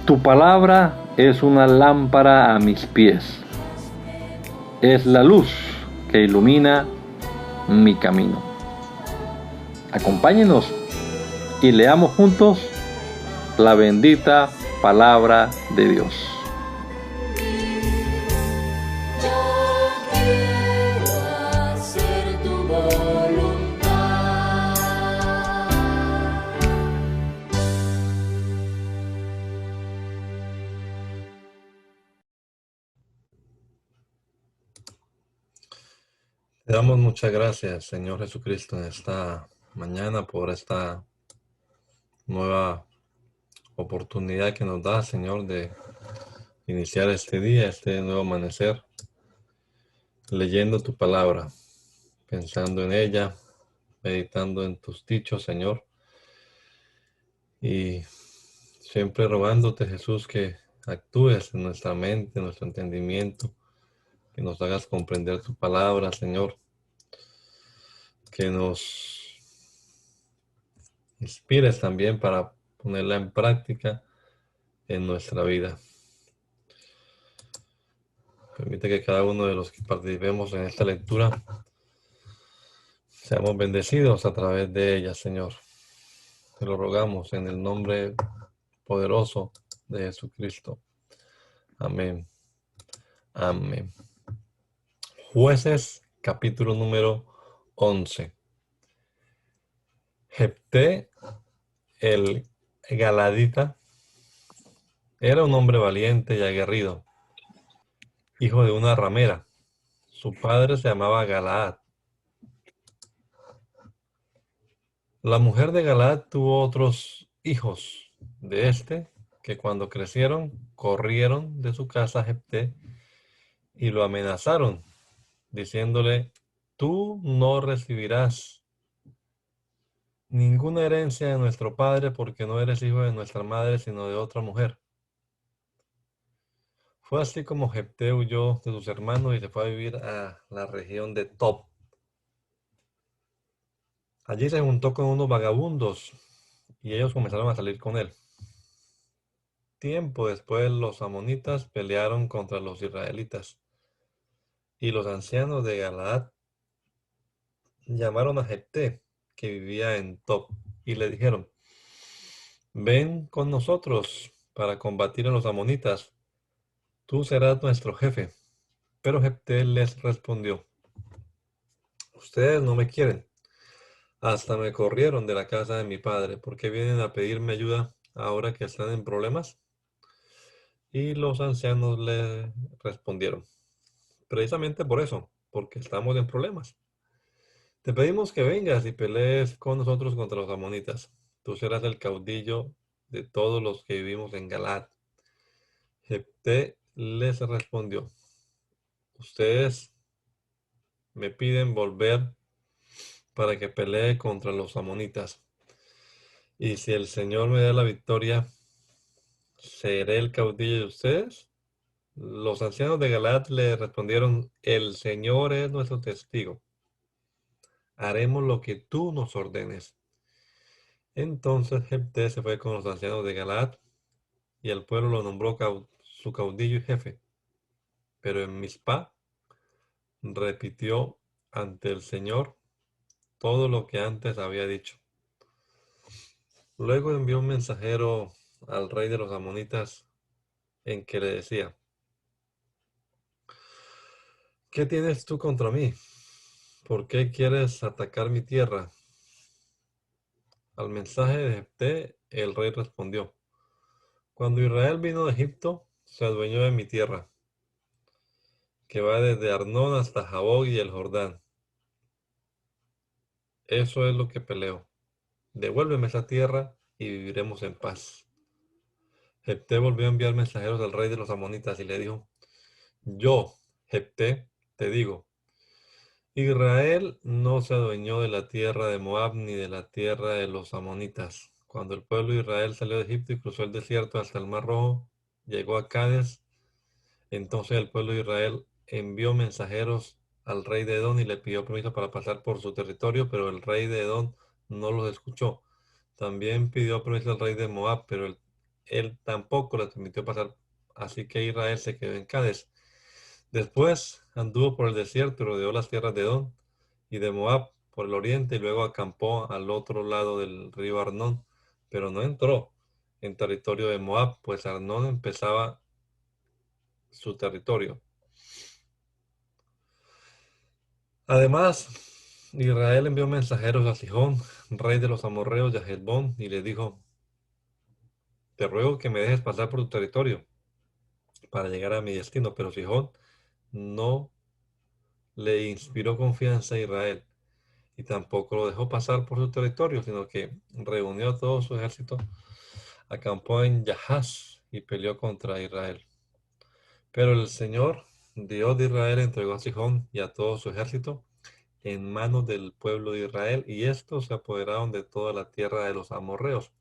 Tu palabra es una lámpara a mis pies, es la luz que ilumina mi camino. Acompáñenos y leamos juntos la bendita palabra de Dios. Te damos muchas gracias, Señor Jesucristo, en esta mañana por esta nueva oportunidad que nos da, Señor, de iniciar este día, este nuevo amanecer, leyendo tu palabra, pensando en ella, meditando en tus dichos, Señor, y siempre rogándote, Jesús, que actúes en nuestra mente, en nuestro entendimiento, que nos hagas comprender tu palabra, Señor, que nos inspires también para ponerla en práctica en nuestra vida. Permite que cada uno de los que participemos en esta lectura seamos bendecidos a través de ella, Señor. Te lo rogamos en el nombre poderoso de Jesucristo. Amén. Amén. Jueces, capítulo número 11. Jefté, el galadita, era un hombre valiente y aguerrido, hijo de una ramera. Su padre se llamaba Galaad. La mujer de Galaad tuvo otros hijos de este, que cuando crecieron, corrieron de su casa a Jefté y lo amenazaron, diciéndole: tú no recibirás ninguna herencia de nuestro padre, porque no eres hijo de nuestra madre, sino de otra mujer. Fue así como Jefté huyó de sus hermanos y se fue a vivir a la región de Tob. Allí se juntó con unos vagabundos y ellos comenzaron a salir con él. Tiempo después los amonitas pelearon contra los israelitas, y los ancianos de Galaad llamaron a Jefté, que vivía en Tob, y le dijeron: ven con nosotros para combatir a los amonitas, tú serás nuestro jefe. Pero Jefté les respondió: ustedes no me quieren, hasta me corrieron de la casa de mi padre, ¿por qué vienen a pedirme ayuda ahora que están en problemas? Y los ancianos le respondieron: precisamente por eso, porque estamos en problemas. Te pedimos que vengas y pelees con nosotros contra los amonitas. Tú serás el caudillo de todos los que vivimos en Galaad. Jefté les respondió: ustedes me piden volver para que pelee contra los amonitas. Y si el Señor me da la victoria, ¿seré el caudillo de ustedes? Los ancianos de Galaad le respondieron: el Señor es nuestro testigo. Haremos lo que tú nos ordenes. Entonces Jefté se fue con los ancianos de Galaad, y el pueblo lo nombró su caudillo y jefe. Pero en Mizpá repitió ante el Señor todo lo que antes había dicho. Luego envió un mensajero al rey de los amonitas, en que le decía: ¿qué tienes tú contra mí? ¿Por qué quieres atacar mi tierra? Al mensaje de Jefté, el rey respondió: cuando Israel vino de Egipto, se adueñó de mi tierra, que va desde Arnón hasta Jabón y el Jordán. Eso es lo que peleo. Devuélveme esa tierra y viviremos en paz. Jefté volvió a enviar mensajeros al rey de los amonitas y le dijo: yo, Jefté, te digo, Israel no se adueñó de la tierra de Moab ni de la tierra de los amonitas. Cuando el pueblo de Israel salió de Egipto y cruzó el desierto hasta el Mar Rojo, llegó a Cades. Entonces el pueblo de Israel envió mensajeros al rey de Edom y le pidió permiso para pasar por su territorio, pero el rey de Edom no los escuchó. También pidió permiso al rey de Moab, pero él tampoco les permitió pasar, así que Israel se quedó en Cades. Después anduvo por el desierto y rodeó las tierras de Edom y de Moab por el oriente y luego acampó al otro lado del río Arnón, pero no entró en territorio de Moab, pues Arnón empezaba su territorio. Además, Israel envió mensajeros a Sihón, rey de los amorreos de Hesbón, y le dijo: te ruego que me dejes pasar por tu territorio para llegar a mi destino. Pero Sihón no le inspiró confianza a Israel y tampoco lo dejó pasar por su territorio, sino que reunió a todo su ejército, acampó en Yahaz y peleó contra Israel. Pero el Señor, Dios de Israel, entregó a Sihón y a todo su ejército en manos del pueblo de Israel, y estos se apoderaron de toda la tierra de los amorreos.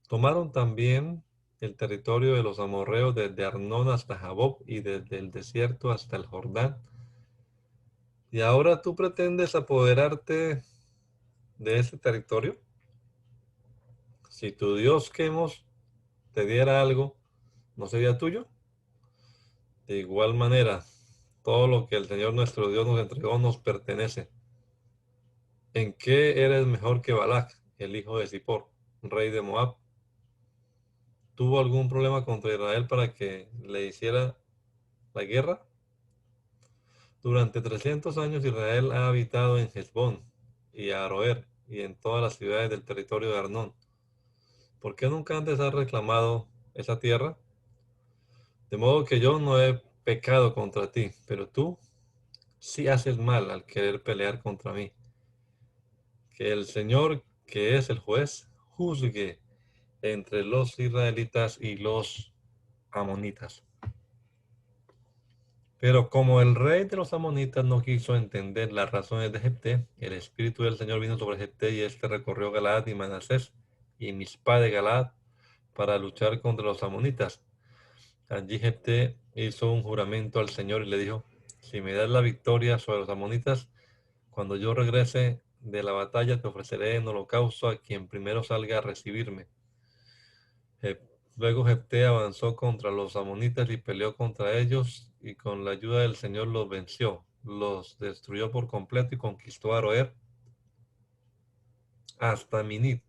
Tomaron también el territorio de los amorreos desde Arnón hasta Jaboc y desde el desierto hasta el Jordán. Y ahora tú pretendes apoderarte de ese territorio. Si tu Dios Quemos te diera algo, ¿no sería tuyo? De igual manera, todo lo que el Señor nuestro Dios nos entregó nos pertenece. ¿En qué eres mejor que Balac, el hijo de Zippor, rey de Moab? ¿Tuvo algún problema contra Israel para que le hiciera la guerra? Durante 300 años Israel ha habitado en Hesbón y Aroer y en todas las ciudades del territorio de Arnón. ¿Por qué nunca antes has reclamado esa tierra? De modo que yo no he pecado contra ti, pero tú sí haces mal al querer pelear contra mí. Que el Señor, que es el juez, juzgue entre los israelitas y los amonitas. Pero como el rey de los amonitas no quiso entender las razones de Jefté, el espíritu del Señor vino sobre Jefté y éste recorrió Galaad y Manasés y Mizpá de Galaad para luchar contra los amonitas. Allí Jefté hizo un juramento al Señor y le dijo: si me das la victoria sobre los amonitas, cuando yo regrese de la batalla te ofreceré en holocausto a quien primero salga a recibirme. Luego Jefté avanzó contra los amonitas y peleó contra ellos, y con la ayuda del Señor los venció, los destruyó por completo y conquistó a Aroer hasta Minit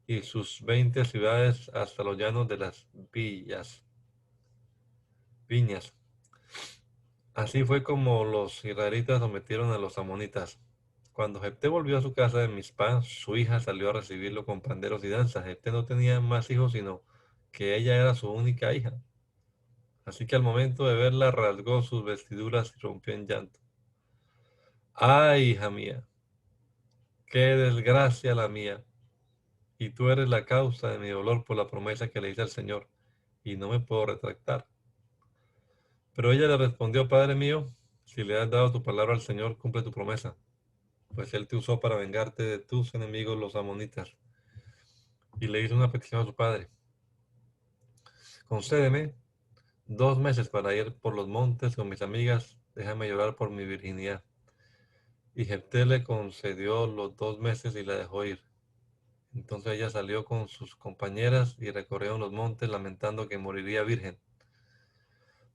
y sus 20 ciudades hasta los llanos de las viñas. Así fue como los israelitas sometieron a los amonitas. Cuando Jefté volvió a su casa de Mizpá, su hija salió a recibirlo con panderos y danzas. Jefté no tenía más hijos, sino que ella era su única hija. Así que al momento de verla rasgó sus vestiduras y rompió en llanto. ¡Ay, hija mía! ¡Qué desgracia la mía! Y tú eres la causa de mi dolor por la promesa que le hice al Señor, y no me puedo retractar. Pero ella le respondió: Padre mío, si le has dado tu palabra al Señor, cumple tu promesa, pues Él te usó para vengarte de tus enemigos los amonitas. Y le hizo una petición a su padre: concédeme 2 meses para ir por los montes con mis amigas, déjame llorar por mi virginidad. Y Jefté le concedió los 2 meses y la dejó ir. Entonces ella salió con sus compañeras y recorrieron los montes lamentando que moriría virgen.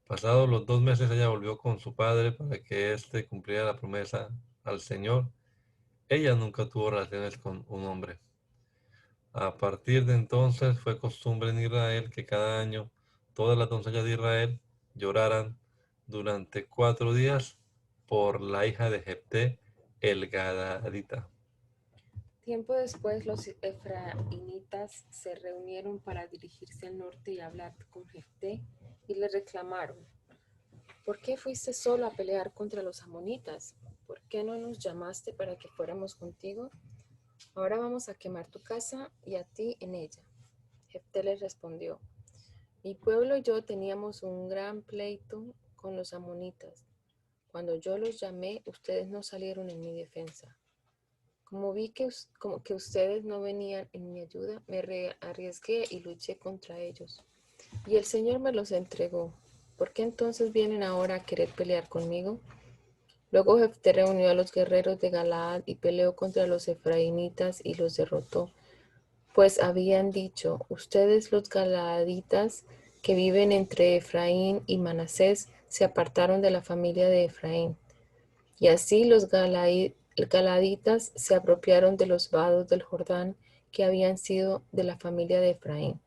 Pasados los 2 meses ella volvió con su padre para que éste cumpliera la promesa al Señor. Ella nunca tuvo relaciones con un hombre. A partir de entonces fue costumbre en Israel que cada año todas las doncellas de Israel lloraran durante 4 días por la hija de Jefté, el Gadadita. Tiempo después los efraimitas se reunieron para dirigirse al norte y hablar con Jefté y le reclamaron: ¿por qué fuiste solo a pelear contra los amonitas? ¿Por qué no nos llamaste para que fuéramos contigo? Ahora vamos a quemar tu casa y a ti en ella. Jefté les respondió: mi pueblo y yo teníamos un gran pleito con los amonitas. Cuando yo los llamé, ustedes no salieron en mi defensa. Como vi que ustedes no venían en mi ayuda, me arriesgué y luché contra ellos. Y el Señor me los entregó. ¿Por qué entonces vienen ahora a querer pelear conmigo? Luego Jefté reunió a los guerreros de Galaad y peleó contra los efraimitas y los derrotó. pues habían dicho: ustedes los galaaditas que viven entre Efraín y Manasés se apartaron de la familia de Efraín. Y así los galaaditas se apropiaron de los vados del Jordán que habían sido de la familia de Efraín.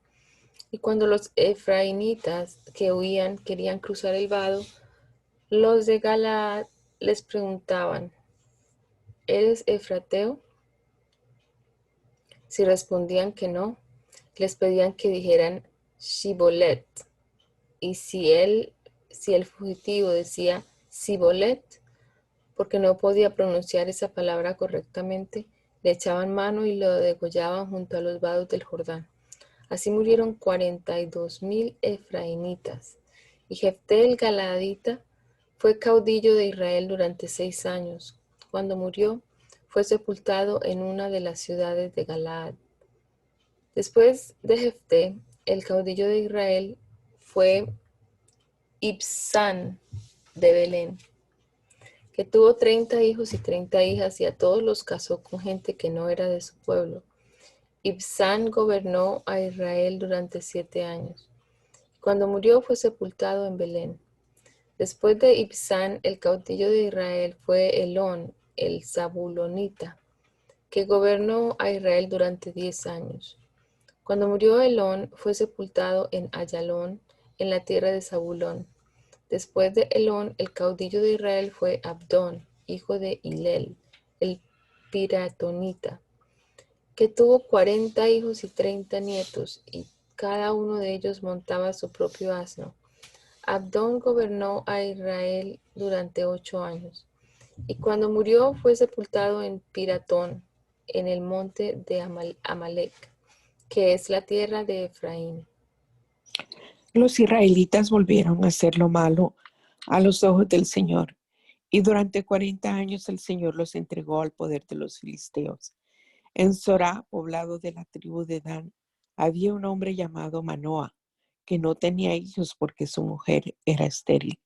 Y cuando los efraínitas que huían querían cruzar el vado, los de Galaad les preguntaban: ¿eres efrateo? Si respondían que no, les pedían que dijeran Shibolet. Y si el fugitivo decía Sibolet, porque no podía pronunciar esa palabra correctamente, le echaban mano y lo degollaban junto a los vados del Jordán. Así murieron 42,000 efraínitas. Y Jefté el Galaadita fue caudillo de Israel durante 6 años. Cuando murió, fue sepultado en una de las ciudades de Galaad. Después de Jefté, el caudillo de Israel fue Ibzán de Belén, que tuvo 30 hijos y 30 hijas, y a todos los casó con gente que no era de su pueblo. Ibzán gobernó a Israel durante 7 años. Cuando murió, fue sepultado en Belén. Después de Ibzán, el caudillo de Israel fue Elón, el Zabulonita, que gobernó a Israel durante 10 años. Cuando murió Elón, fue sepultado en Ayalón, en la tierra de Zabulón. Después de Elón, el caudillo de Israel fue Abdón, hijo de Hilel, el piratonita, que tuvo 40 hijos y 30 nietos, y cada uno de ellos montaba su propio asno. Abdón gobernó a Israel durante 8 años, y cuando murió fue sepultado en Piratón, en el monte de Amalek, que es la tierra de Efraín. Los israelitas volvieron a hacer lo malo a los ojos del Señor, y durante 40 años el Señor los entregó al poder de los filisteos. En Zorá, poblado de la tribu de Dan, había un hombre llamado Manoa, que no tenía hijos porque su mujer era estéril.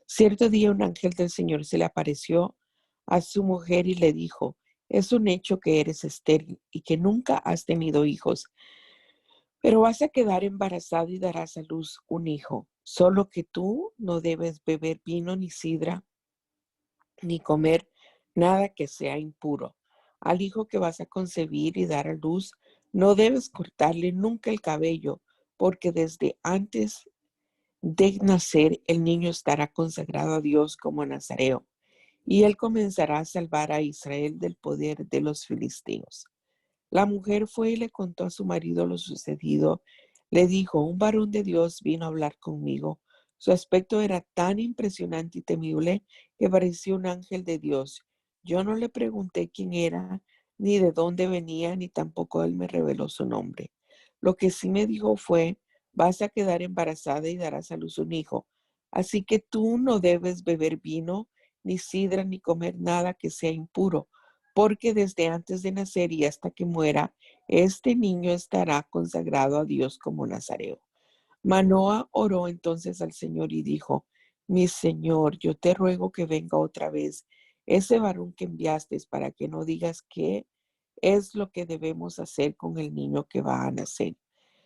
Cierto día un ángel del Señor se le apareció a su mujer y le dijo: es un hecho que eres estéril y que nunca has tenido hijos, pero vas a quedar embarazada y darás a luz un hijo. Solo que tú no debes beber vino ni sidra, ni comer nada que sea impuro. Al hijo que vas a concebir y dar a luz, no debes cortarle nunca el cabello, porque desde antes de nacer el niño estará consagrado a Dios como nazareo, y él comenzará a salvar a Israel del poder de los filisteos. La mujer fue y le contó a su marido lo sucedido. Le dijo: un varón de Dios vino a hablar conmigo. Su aspecto era tan impresionante y temible que parecía un ángel de Dios. Yo no le pregunté quién era, ni de dónde venía, ni tampoco él me reveló su nombre. Lo que sí me dijo fue: vas a quedar embarazada y darás a luz un hijo. Así que tú no debes beber vino, ni sidra, ni comer nada que sea impuro, porque desde antes de nacer y hasta que muera, este niño estará consagrado a Dios como nazareo. Manoa oró entonces al Señor y dijo: mi Señor, yo te ruego que venga otra vez ese varón que enviaste, para que no digas qué es lo que debemos hacer con el niño que va a nacer.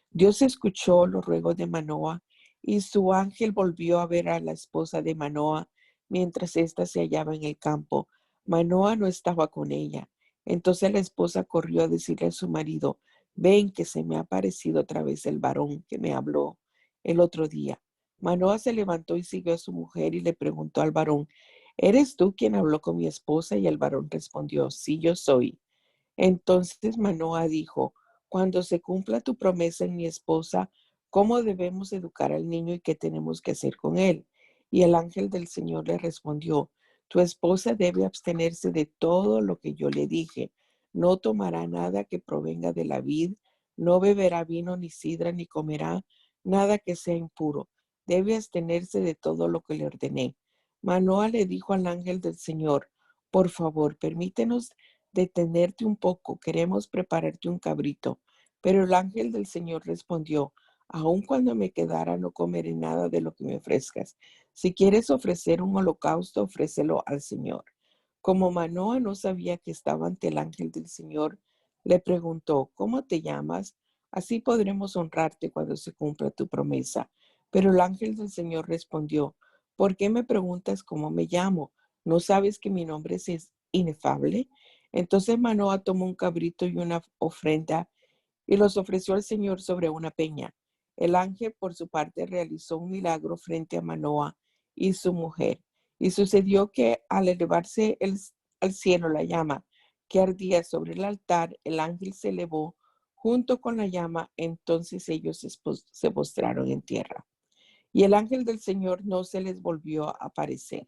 Dios escuchó los ruegos de Manoa, y su ángel volvió a ver a la esposa de Manoa mientras ésta se hallaba en el campo. Manoa no estaba con ella. Entonces la esposa corrió a decirle a su marido: ven, que se me ha aparecido otra vez el varón que me habló el otro día. Manoa se levantó y siguió a su mujer y le preguntó al varón: ¿eres tú quien habló con mi esposa? Y el varón respondió: sí, yo soy. Entonces Manoa dijo: cuando se cumpla tu promesa en mi esposa, ¿cómo debemos educar al niño y qué tenemos que hacer con él? Y el ángel del Señor le respondió: tu esposa debe abstenerse de todo lo que yo le dije. No tomará nada que provenga de la vid, no beberá vino ni sidra, ni comerá nada que sea impuro. Debe abstenerse de todo lo que le ordené. Manoa le dijo al ángel del Señor: por favor, permítenos detenerte un poco, queremos prepararte un cabrito. Pero el ángel del Señor respondió: aun cuando me quedara, no comeré nada de lo que me ofrezcas. Si quieres ofrecer un holocausto, ofrécelo al Señor. Como Manoa no sabía que estaba ante el ángel del Señor, Le preguntó, ¿cómo te llamas? Así podremos honrarte cuando se cumpla tu promesa. Pero el ángel del Señor respondió, ¿por qué me preguntas cómo me llamo? ¿No sabes que mi nombre es inefable? Entonces Manoa tomó un cabrito y una ofrenda y los ofreció al Señor sobre una peña. El ángel, por su parte, realizó un milagro frente a Manoa y su mujer. Y sucedió que al elevarse al cielo la llama que ardía sobre el altar, el ángel se elevó junto con la llama, entonces ellos se postraron en tierra. Y el ángel del Señor no se les volvió a aparecer.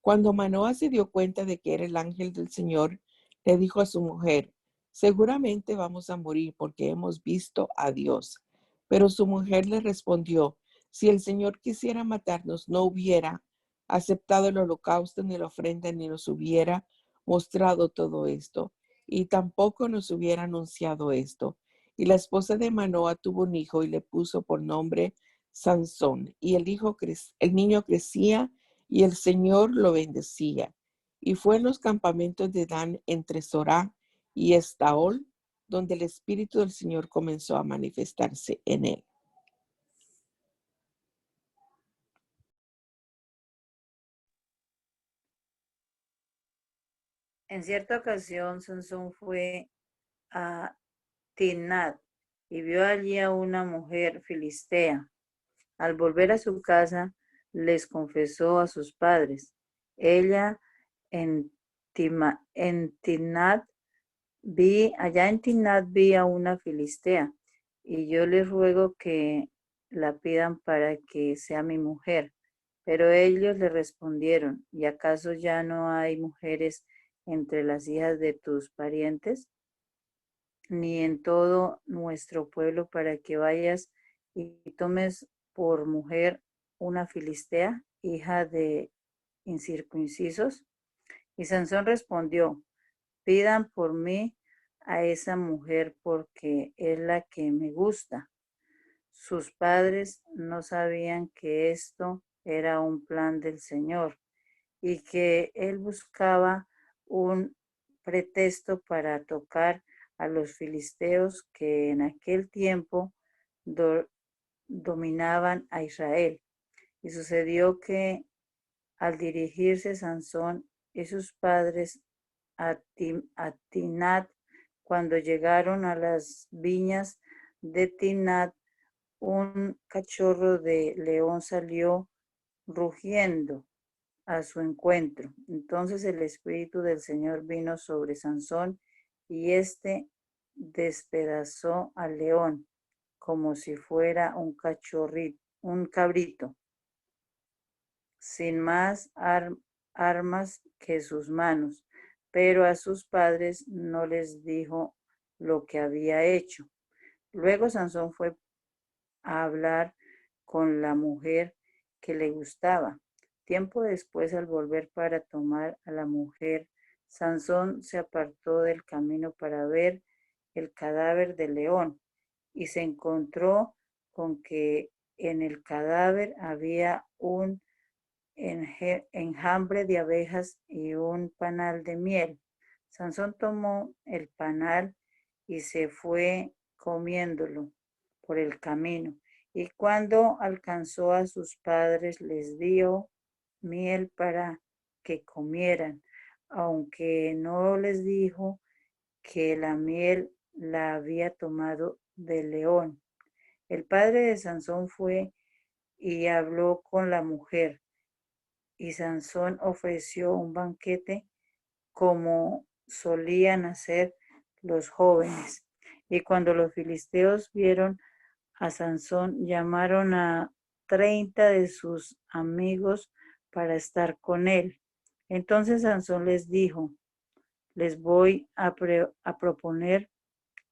Cuando Manoa se dio cuenta de que era el ángel del Señor, le dijo a su mujer, seguramente vamos a morir porque hemos visto a Dios. Pero su mujer le respondió, si el Señor quisiera matarnos, no hubiera aceptado el holocausto ni la ofrenda, ni nos hubiera mostrado todo esto, y tampoco nos hubiera anunciado esto. Y la esposa de Manoa tuvo un hijo y le puso por nombre Sansón. Y el niño crecía y el Señor lo bendecía. Y fue en los campamentos de Dan entre Sorá y Estaol, donde el Espíritu del Señor comenzó a manifestarse en él. En cierta ocasión, Sansón fue a Timnat y vio allí a una mujer filistea. Al volver a su casa, les confesó a sus padres. Ella en Timnat vi a una filistea, y yo les ruego que la pidan para que sea mi mujer. Pero ellos le respondieron, ¿y acaso ya no hay mujeres entre las hijas de tus parientes, ni en todo nuestro pueblo, para que vayas y tomes por mujer una filistea, hija de incircuncisos? Y Sansón respondió, pidan por mí a esa mujer porque es la que me gusta. Sus padres no sabían que esto era un plan del Señor y que él buscaba un pretexto para tocar a los filisteos que en aquel tiempo dominaban a Israel. Y sucedió que al dirigirse Sansón y sus padres a Timnat, cuando llegaron a las viñas de Timnat, un cachorro de león salió rugiendo a su encuentro. Entonces el Espíritu del Señor vino sobre Sansón y éste despedazó al león como si fuera un cabrito, sin más armas que sus manos, pero a sus padres no les dijo lo que había hecho. Luego Sansón fue a hablar con la mujer que le gustaba. Tiempo después, al volver para tomar a la mujer, Sansón se apartó del camino para ver el cadáver del león y se encontró con que en el cadáver había un enjambre de abejas y un panal de miel. Sansón tomó el panal y se fue comiéndolo por el camino. Y cuando alcanzó a sus padres, les dio miel para que comieran, aunque no les dijo que la miel la había tomado del león. El padre de Sansón fue y habló con la mujer, y Sansón ofreció un banquete como solían hacer los jóvenes. Y cuando los filisteos vieron a Sansón, llamaron a 30 de sus amigos para estar con él. Entonces Sansón les dijo, les voy a proponer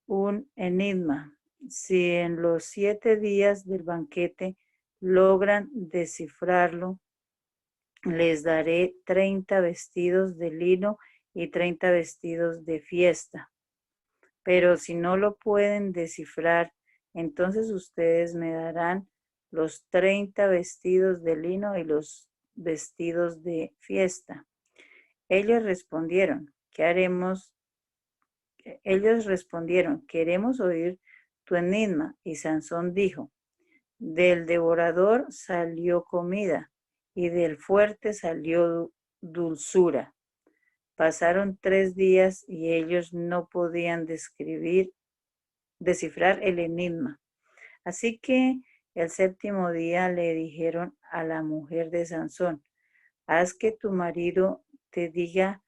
un enigma. Si en los 7 días del banquete logran descifrarlo, les daré 30 vestidos de lino y 30 vestidos de fiesta. Pero si no lo pueden descifrar, entonces ustedes me darán los 30 vestidos de lino y los vestidos de fiesta. Ellos respondieron, ¿qué haremos ellos respondieron, queremos oír tu enigma. Y Sansón dijo, del devorador salió comida y del fuerte salió dulzura. Pasaron 3 días y ellos no podían descifrar el enigma. Así que el 7º día le dijeron a la mujer de Sansón, haz que tu marido te diga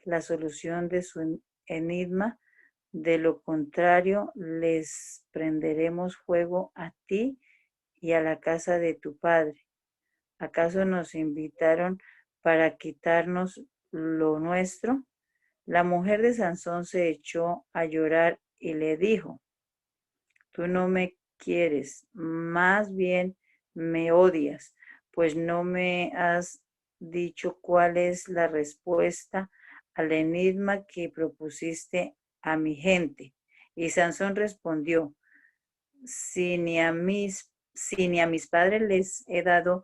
la solución de su enigma, de lo contrario les prenderemos fuego a ti y a la casa de tu padre. ¿Acaso nos invitaron para quitarnos lo nuestro? La mujer de Sansón se echó a llorar y le dijo, tú no me quieres, más bien me odias, pues no me has dicho cuál es la respuesta al enigma que propusiste a mi gente. Y Sansón respondió, si ni a mis padres les he dado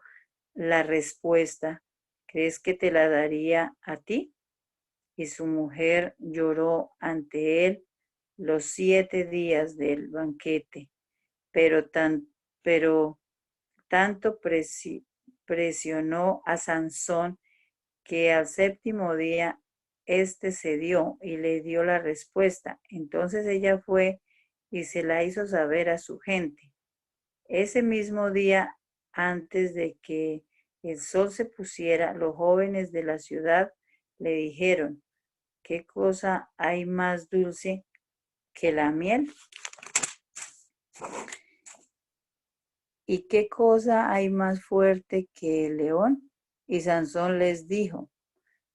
la respuesta, ¿crees que te la daría a ti? Y su mujer lloró ante él los 7 días del banquete, pero tanto presionó a Sansón que al 7º día éste cedió y le dio la respuesta. Entonces ella fue y se la hizo saber a su gente. Ese mismo día, antes de que el sol se pusiera, los jóvenes de la ciudad le dijeron, ¿qué cosa hay más dulce que la miel? ¿Y qué cosa hay más fuerte que el león? Y Sansón les dijo,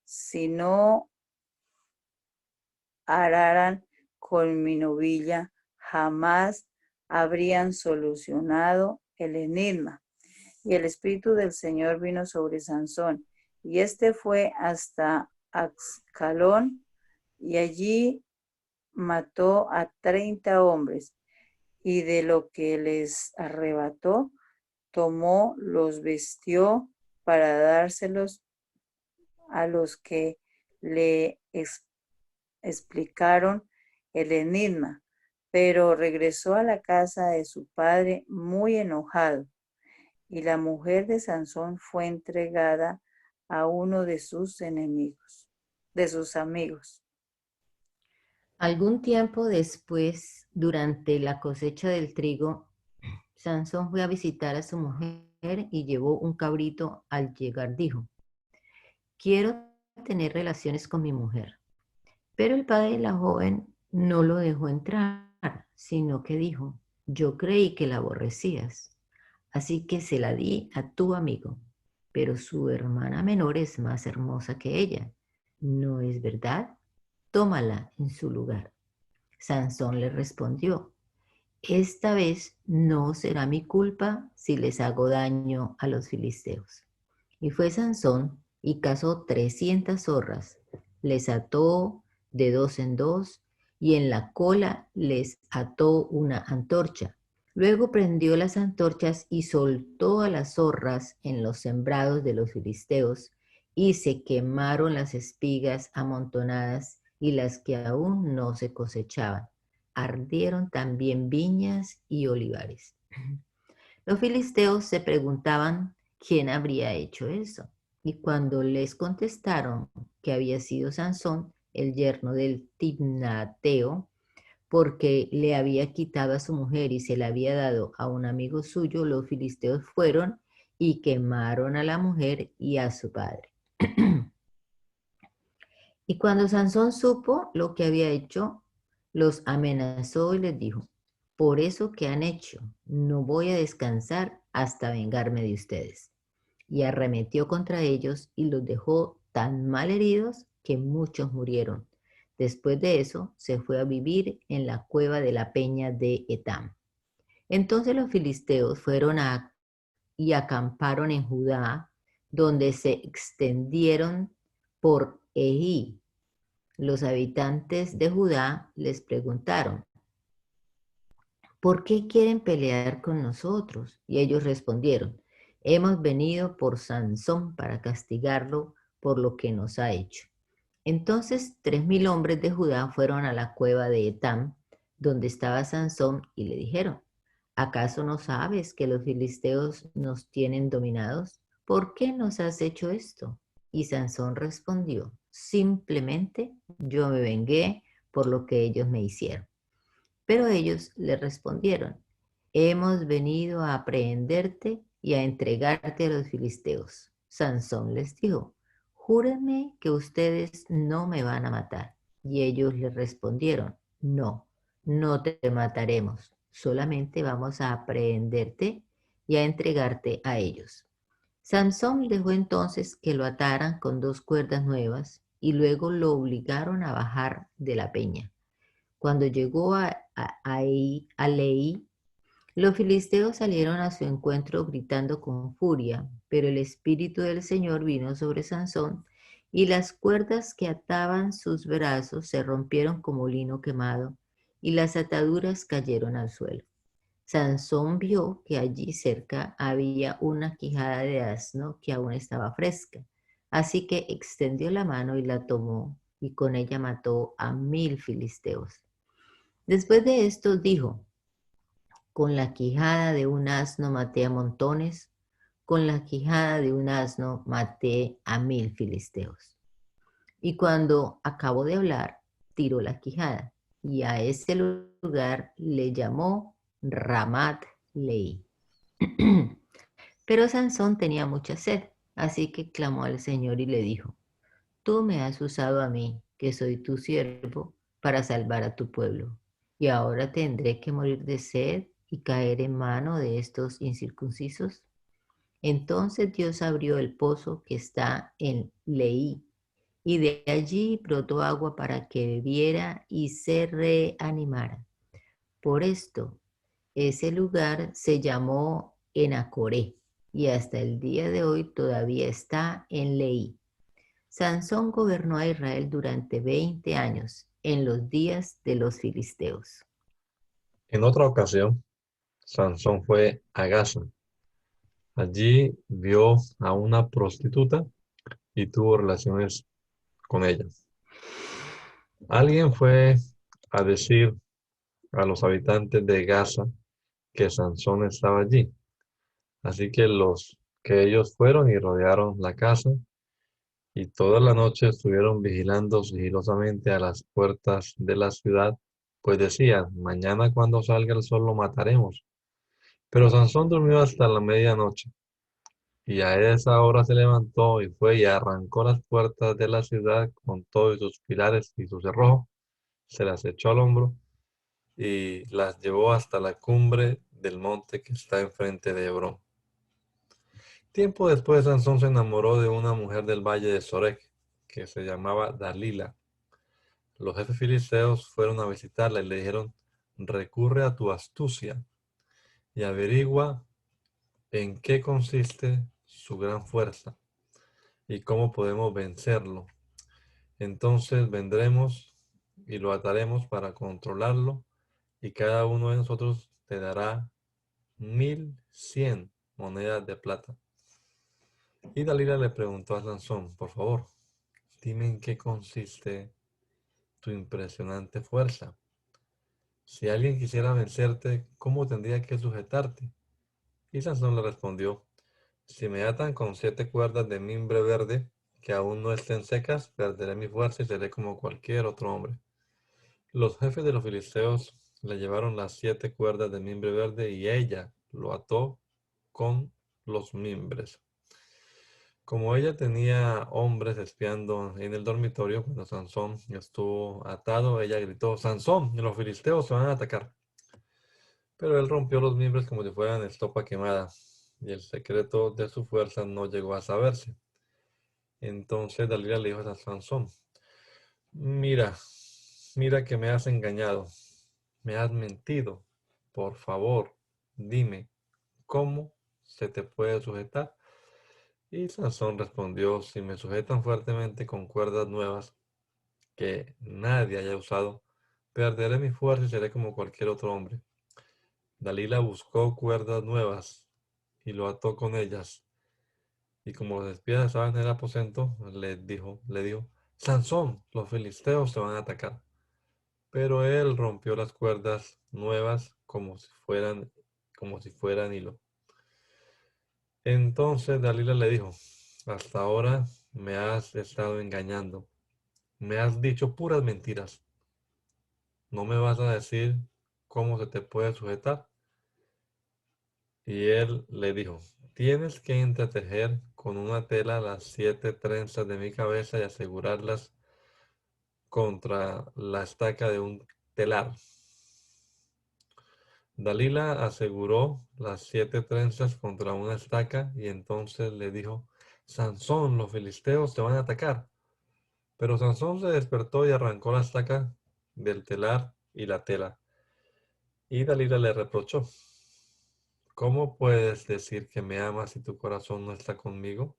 si no araran con mi novilla, jamás habrían solucionado el enigma. Y el Espíritu del Señor vino sobre Sansón, y éste fue hasta Ascalón, y allí mató a 30 hombres, y de lo que les arrebató, tomó, los vistió para dárselos a los que le explicaron el enigma, pero regresó a la casa de su padre muy enojado, y la mujer de Sansón fue entregada a uno de sus enemigos, de sus amigos. Algún tiempo después, durante la cosecha del trigo, Sansón fue a visitar a su mujer y llevó un cabrito. Al llegar dijo, quiero tener relaciones con mi mujer. Pero el padre de la joven no lo dejó entrar, sino que dijo, yo creí que la aborrecías, así que se la di a tu amigo, pero su hermana menor es más hermosa que ella. ¿No es verdad? Tómala en su lugar. Sansón le respondió, esta vez no será mi culpa si les hago daño a los filisteos. Y fue Sansón y cazó 300 zorras, les ató de 2 en 2 y en la cola les ató una antorcha. Luego prendió las antorchas y soltó a las zorras en los sembrados de los filisteos, y se quemaron las espigas amontonadas y las que aún no se cosechaban. Ardieron también viñas y olivares. Los filisteos se preguntaban quién habría hecho eso. Y cuando les contestaron que había sido Sansón, el yerno del Timnateo, porque le había quitado a su mujer y se la había dado a un amigo suyo, los filisteos fueron y quemaron a la mujer y a su padre. Y cuando Sansón supo lo que había hecho, los amenazó y les dijo, por eso que han hecho, no voy a descansar hasta vengarme de ustedes. Y arremetió contra ellos y los dejó tan mal heridos que muchos murieron. Después de eso, se fue a vivir en la cueva de la peña de Etam. Entonces los filisteos fueron y acamparon en Judá, donde se extendieron por Ejí. Los habitantes de Judá les preguntaron, ¿por qué quieren pelear con nosotros? Y ellos respondieron, hemos venido por Sansón para castigarlo por lo que nos ha hecho. Entonces 3.000 hombres de Judá fueron a la cueva de Etam, donde estaba Sansón, y le dijeron: ¿acaso no sabes que los filisteos nos tienen dominados? ¿Por qué nos has hecho esto? Y Sansón respondió: simplemente yo me vengué por lo que ellos me hicieron. Pero ellos le respondieron: hemos venido a aprehenderte y a entregarte a los filisteos. Sansón les dijo: júrenme que ustedes no me van a matar. Y ellos le respondieron: no, no te mataremos, solamente vamos a aprehenderte y a entregarte a ellos. Sansón dejó entonces que lo ataran con 2 cuerdas nuevas y luego lo obligaron a bajar de la peña. Cuando llegó a Leí, los filisteos salieron a su encuentro gritando con furia, pero el Espíritu del Señor vino sobre Sansón y las cuerdas que ataban sus brazos se rompieron como lino quemado y las ataduras cayeron al suelo. Sansón vio que allí cerca había una quijada de asno que aún estaba fresca, así que extendió la mano y la tomó, y con ella mató a 1.000 filisteos. Después de esto dijo: con la quijada de un asno maté a montones, con la quijada de un asno maté a 1.000 filisteos. Y cuando acabó de hablar, tiró la quijada, y a ese lugar le llamó Ramat Leí. Pero Sansón tenía mucha sed, así que clamó al Señor y le dijo: tú me has usado a mí, que soy tu siervo, para salvar a tu pueblo, y ahora tendré que morir de sed y caer en mano de estos incircuncisos. Entonces Dios abrió el pozo que está en Leí, y de allí brotó agua para que bebiera y se reanimara. Por esto, ese lugar se llamó Enacoré, y hasta el día de hoy todavía está en Leí. Sansón gobernó a Israel durante 20 años, en los días de los filisteos. En otra ocasión, Sansón fue a Gaza. Allí vio a una prostituta y tuvo relaciones con ella. Alguien fue a decir a los habitantes de Gaza que Sansón estaba allí. Así que ellos fueron y rodearon la casa y toda la noche estuvieron vigilando sigilosamente a las puertas de la ciudad, pues decían: mañana cuando salga el sol lo mataremos. Pero Sansón durmió hasta la medianoche, y a esa hora se levantó y fue y arrancó las puertas de la ciudad con todos sus pilares y su cerrojo, se las echó al hombro y las llevó hasta la cumbre del monte que está enfrente de Hebrón. Tiempo después, Sansón se enamoró de una mujer del valle de Sorek, que se llamaba Dalila. Los jefes filisteos fueron a visitarla y le dijeron: recurre a tu astucia y averigua en qué consiste su gran fuerza y cómo podemos vencerlo. Entonces vendremos y lo ataremos para controlarlo, y cada uno de nosotros te dará 1.100 monedas de plata. Y Dalila le preguntó a Sansón: por favor, dime en qué consiste tu impresionante fuerza. Si alguien quisiera vencerte, ¿cómo tendría que sujetarte? Y Sansón le respondió: si me atan con 7 cuerdas de mimbre verde que aún no estén secas, perderé mi fuerza y seré como cualquier otro hombre. Los jefes de los filisteos le llevaron las 7 cuerdas de mimbre verde y ella lo ató con los mimbres. Como ella tenía hombres espiando en el dormitorio, cuando Sansón estuvo atado, ella gritó: Sansón, los filisteos se van a atacar. Pero él rompió los mimbres como si fueran estopa quemada, y el secreto de su fuerza no llegó a saberse. Entonces Dalila le dijo a Sansón: mira, mira que me has engañado, me has mentido. Por favor, dime, ¿cómo se te puede sujetar? Y Sansón respondió: si me sujetan fuertemente con cuerdas nuevas que nadie haya usado, perderé mi fuerza y seré como cualquier otro hombre. Dalila buscó cuerdas nuevas y lo ató con ellas. Y como los espías estaban en el aposento, le dijo: Sansón, los filisteos te van a atacar. Pero él rompió las cuerdas nuevas como si fueran hilo. Entonces Dalila le dijo, hasta ahora me has estado engañando, me has dicho puras mentiras. ¿No me vas a decir cómo se te puede sujetar? Y él le dijo, tienes que entretejer con una tela las 7 trenzas de mi cabeza y asegurarlas contra la estaca de un telar. Dalila aseguró las 7 trenzas contra una estaca y entonces le dijo, Sansón, los filisteos te van a atacar. Pero Sansón se despertó y arrancó la estaca del telar y la tela. Y Dalila le reprochó, ¿cómo puedes decir que me amas si tu corazón no está conmigo?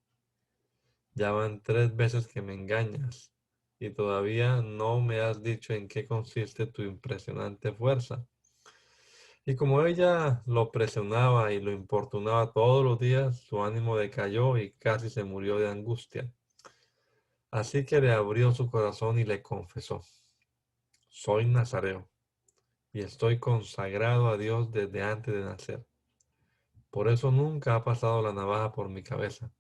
Ya van 3 veces que me engañas y todavía no me has dicho en qué consiste tu impresionante fuerza. Y como ella lo presionaba y lo importunaba todos los días, su ánimo decayó y casi se murió de angustia. Así que le abrió su corazón y le confesó, soy nazareo y estoy consagrado a Dios desde antes de nacer. Por eso nunca ha pasado la navaja por mi cabeza.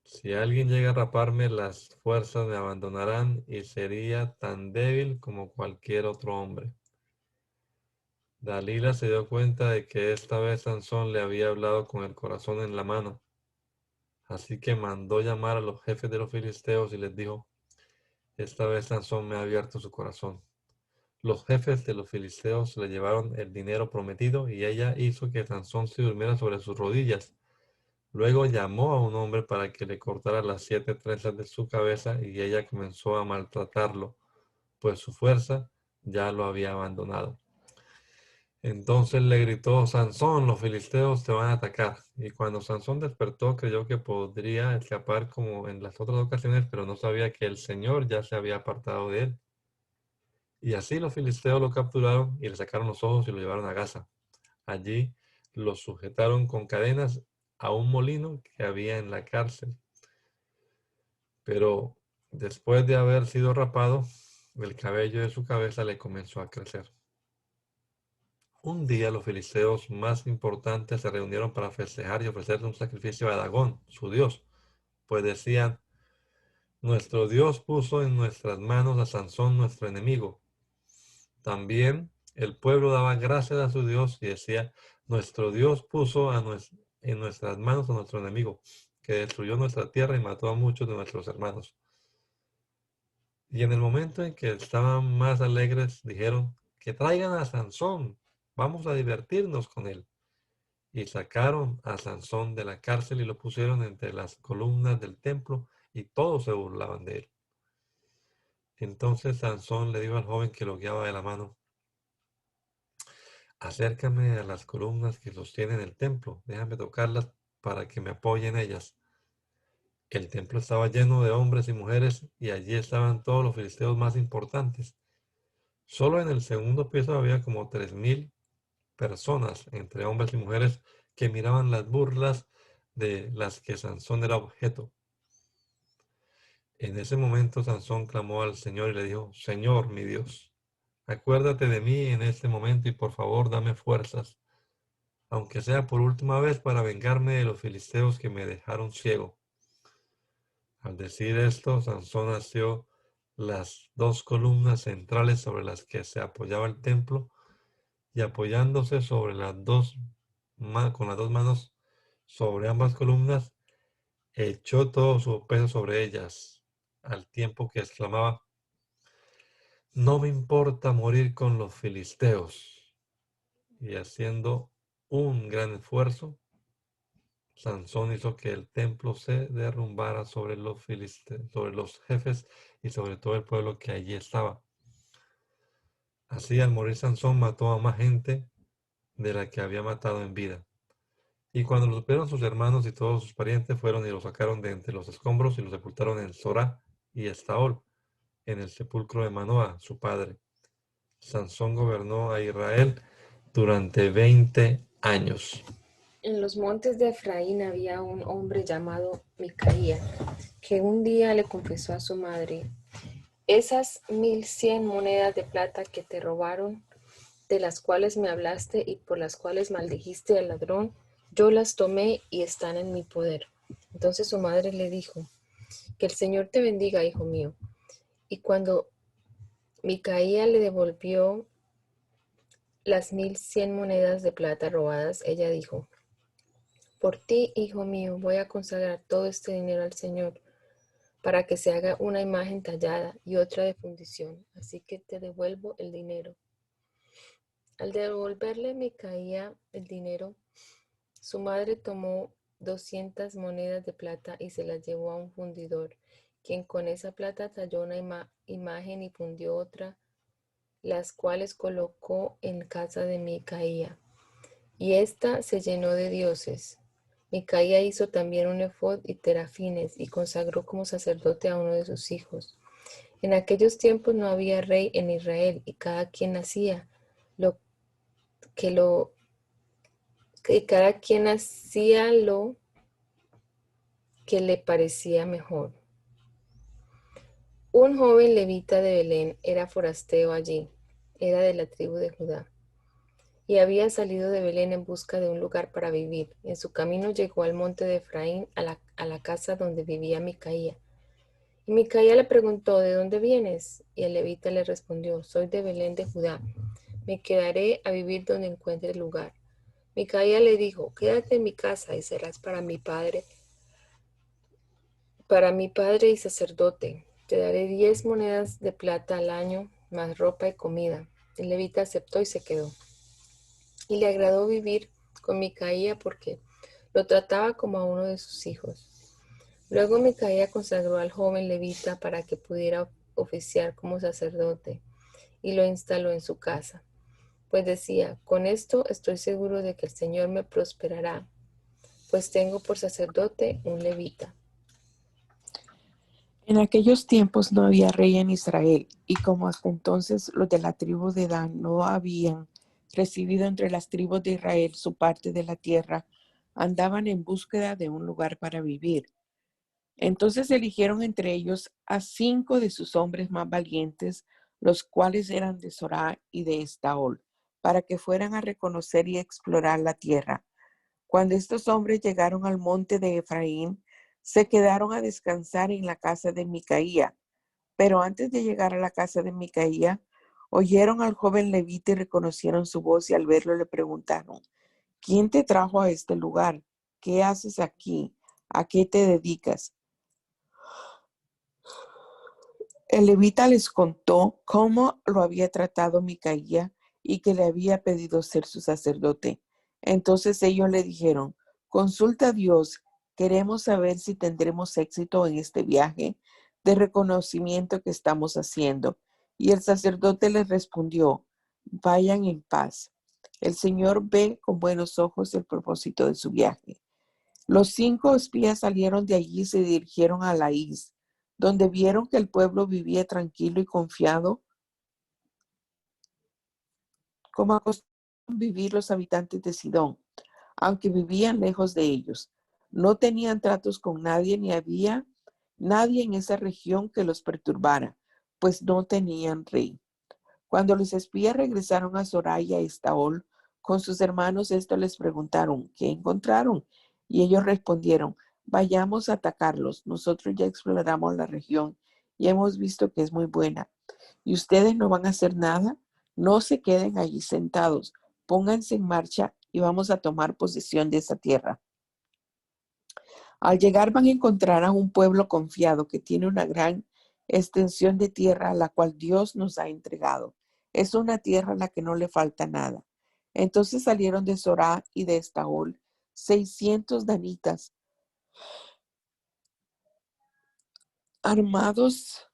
Si alguien llega a raparme, las fuerzas me abandonarán y sería tan débil como cualquier otro hombre. Dalila se dio cuenta de que esta vez Sansón le había hablado con el corazón en la mano. Así que mandó llamar a los jefes de los filisteos y les dijo, esta vez Sansón me ha abierto su corazón. Los jefes de los filisteos le llevaron el dinero prometido y ella hizo que Sansón se durmiera sobre sus rodillas. Luego llamó a un hombre para que le cortara las 7 trenzas de su cabeza y ella comenzó a maltratarlo, pues su fuerza ya lo había abandonado. Entonces le gritó, Sansón, los filisteos te van a atacar. Y cuando Sansón despertó, creyó que podría escapar como en las otras ocasiones, pero no sabía que el Señor ya se había apartado de él. Y así los filisteos lo capturaron y le sacaron los ojos y lo llevaron a Gaza. Allí lo sujetaron con cadenas a un molino que había en la cárcel. Pero después de haber sido rapado, el cabello de su cabeza le comenzó a crecer. Un día los filisteos más importantes se reunieron para festejar y ofrecerle un sacrificio a Dagón, su dios, pues decían, nuestro Dios puso en nuestras manos a Sansón, nuestro enemigo. También el pueblo daba gracias a su Dios y decía, nuestro Dios puso en nuestras manos a nuestro enemigo, que destruyó nuestra tierra y mató a muchos de nuestros hermanos. Y en el momento en que estaban más alegres, dijeron, que traigan a Sansón, vamos a divertirnos con él. Y sacaron a Sansón de la cárcel y lo pusieron entre las columnas del templo, y todos se burlaban de él. Entonces Sansón le dijo al joven que lo guiaba de la mano, acércame a las columnas que sostienen el templo, déjame tocarlas para que me apoyen ellas. El templo estaba lleno de hombres y mujeres, y allí estaban todos los filisteos más importantes. Solo en el segundo piso había como 3,000 personas, entre hombres y mujeres, que miraban las burlas de las que Sansón era objeto. En ese momento Sansón clamó al Señor y le dijo, Señor, mi Dios, acuérdate de mí en este momento y por favor dame fuerzas, aunque sea por última vez para vengarme de los filisteos que me dejaron ciego. Al decir esto, Sansón asió las 2 columnas centrales sobre las que se apoyaba el templo y apoyándose sobre con las 2 manos sobre ambas columnas, echó todo su peso sobre ellas, al tiempo que exclamaba, no me importa morir con los filisteos. Y haciendo un gran esfuerzo, Sansón hizo que el templo se derrumbara sobre los filisteos, sobre los jefes y sobre todo el pueblo que allí estaba. Así, al morir Sansón, mató a más gente de la que había matado en vida. Y cuando lo supieron sus hermanos y todos sus parientes, fueron y lo sacaron de entre los escombros y lo sepultaron en Zorá y Estaol, en el sepulcro de Manoah, su padre. Sansón gobernó a Israel durante 20 años. En los montes de Efraín había un hombre llamado Micaía, que que un día le confesó a su madre: esas 1100 monedas de plata que te robaron, de las cuales me hablaste y por las cuales maldijiste al ladrón, yo las tomé y están en mi poder. Entonces su madre le dijo: que el Señor te bendiga, hijo mío. Y cuando Micaía le devolvió las 1100 monedas de plata robadas, ella dijo: por ti, hijo mío, voy a consagrar todo este dinero al Señor, para que se haga una imagen tallada y otra de fundición. Así que te devuelvo el dinero. Al devolverle Micaía el dinero, su madre tomó 200 monedas de plata y se las llevó a un fundidor, quien con esa plata talló una imagen y fundió otra, las cuales colocó en casa de Micaía. Y ésta se llenó de dioses. Micaía hizo también un efod y terafines y consagró como sacerdote a uno de sus hijos. En aquellos tiempos no había rey en Israel y cada quien hacía lo que le parecía mejor. Un joven levita de Belén era forastero allí, era de la tribu de Judá, y había salido de Belén en busca de un lugar para vivir. En su camino llegó al monte de Efraín, a la casa donde vivía Micaía. Y Micaía le preguntó: ¿de dónde vienes? Y el levita le respondió: soy de Belén de Judá. Me quedaré a vivir donde encuentre lugar. Micaía le dijo: quédate en mi casa y serás para mi padre y sacerdote. Te daré 10 monedas de plata al año, más ropa y comida. El levita aceptó y se quedó. Y le agradó vivir con Micaía porque lo trataba como a uno de sus hijos. Luego Micaía consagró al joven levita para que pudiera oficiar como sacerdote y lo instaló en su casa. Pues decía: con esto estoy seguro de que el Señor me prosperará, pues tengo por sacerdote un levita. En aquellos tiempos no había rey en Israel, y como hasta entonces los de la tribu de Dan no habían recibido entre las tribus de Israel su parte de la tierra, andaban en búsqueda de un lugar para vivir. Entonces eligieron entre ellos a 5 de sus hombres más valientes, los cuales eran de Sorá y de Estaol, para que fueran a reconocer y explorar la tierra. Cuando estos hombres llegaron al monte de Efraín, se quedaron a descansar en la casa de Micaía. Pero antes de llegar a la casa de Micaía, oyeron al joven levita y reconocieron su voz, y al verlo le preguntaron: ¿quién te trajo a este lugar? ¿Qué haces aquí? ¿A qué te dedicas? El levita les contó cómo lo había tratado Micaía y que le había pedido ser su sacerdote. Entonces ellos le dijeron: consulta a Dios, queremos saber si tendremos éxito en este viaje de reconocimiento que estamos haciendo. Y el sacerdote les respondió: vayan en paz. El Señor ve con buenos ojos el propósito de su viaje. Los 5 espías salieron de allí y se dirigieron a Laís, donde vieron que el pueblo vivía tranquilo y confiado, como acostumbran vivir los habitantes de Sidón, aunque vivían lejos de ellos. No tenían tratos con nadie, ni había nadie en esa región que los perturbara, pues no tenían rey. Cuando los espías regresaron a Soraya y Estaol con sus hermanos, estos les preguntaron: ¿qué encontraron? Y ellos respondieron: vayamos a atacarlos. Nosotros ya exploramos la región y hemos visto que es muy buena. ¿Y ustedes no van a hacer nada? No se queden allí sentados. Pónganse en marcha y vamos a tomar posesión de esa tierra. Al llegar van a encontrar a un pueblo confiado que tiene una gran extensión de tierra a la cual Dios nos ha entregado. Es una tierra a la que no le falta nada. Entonces salieron de Sorá y de Estaol 600 danitas armados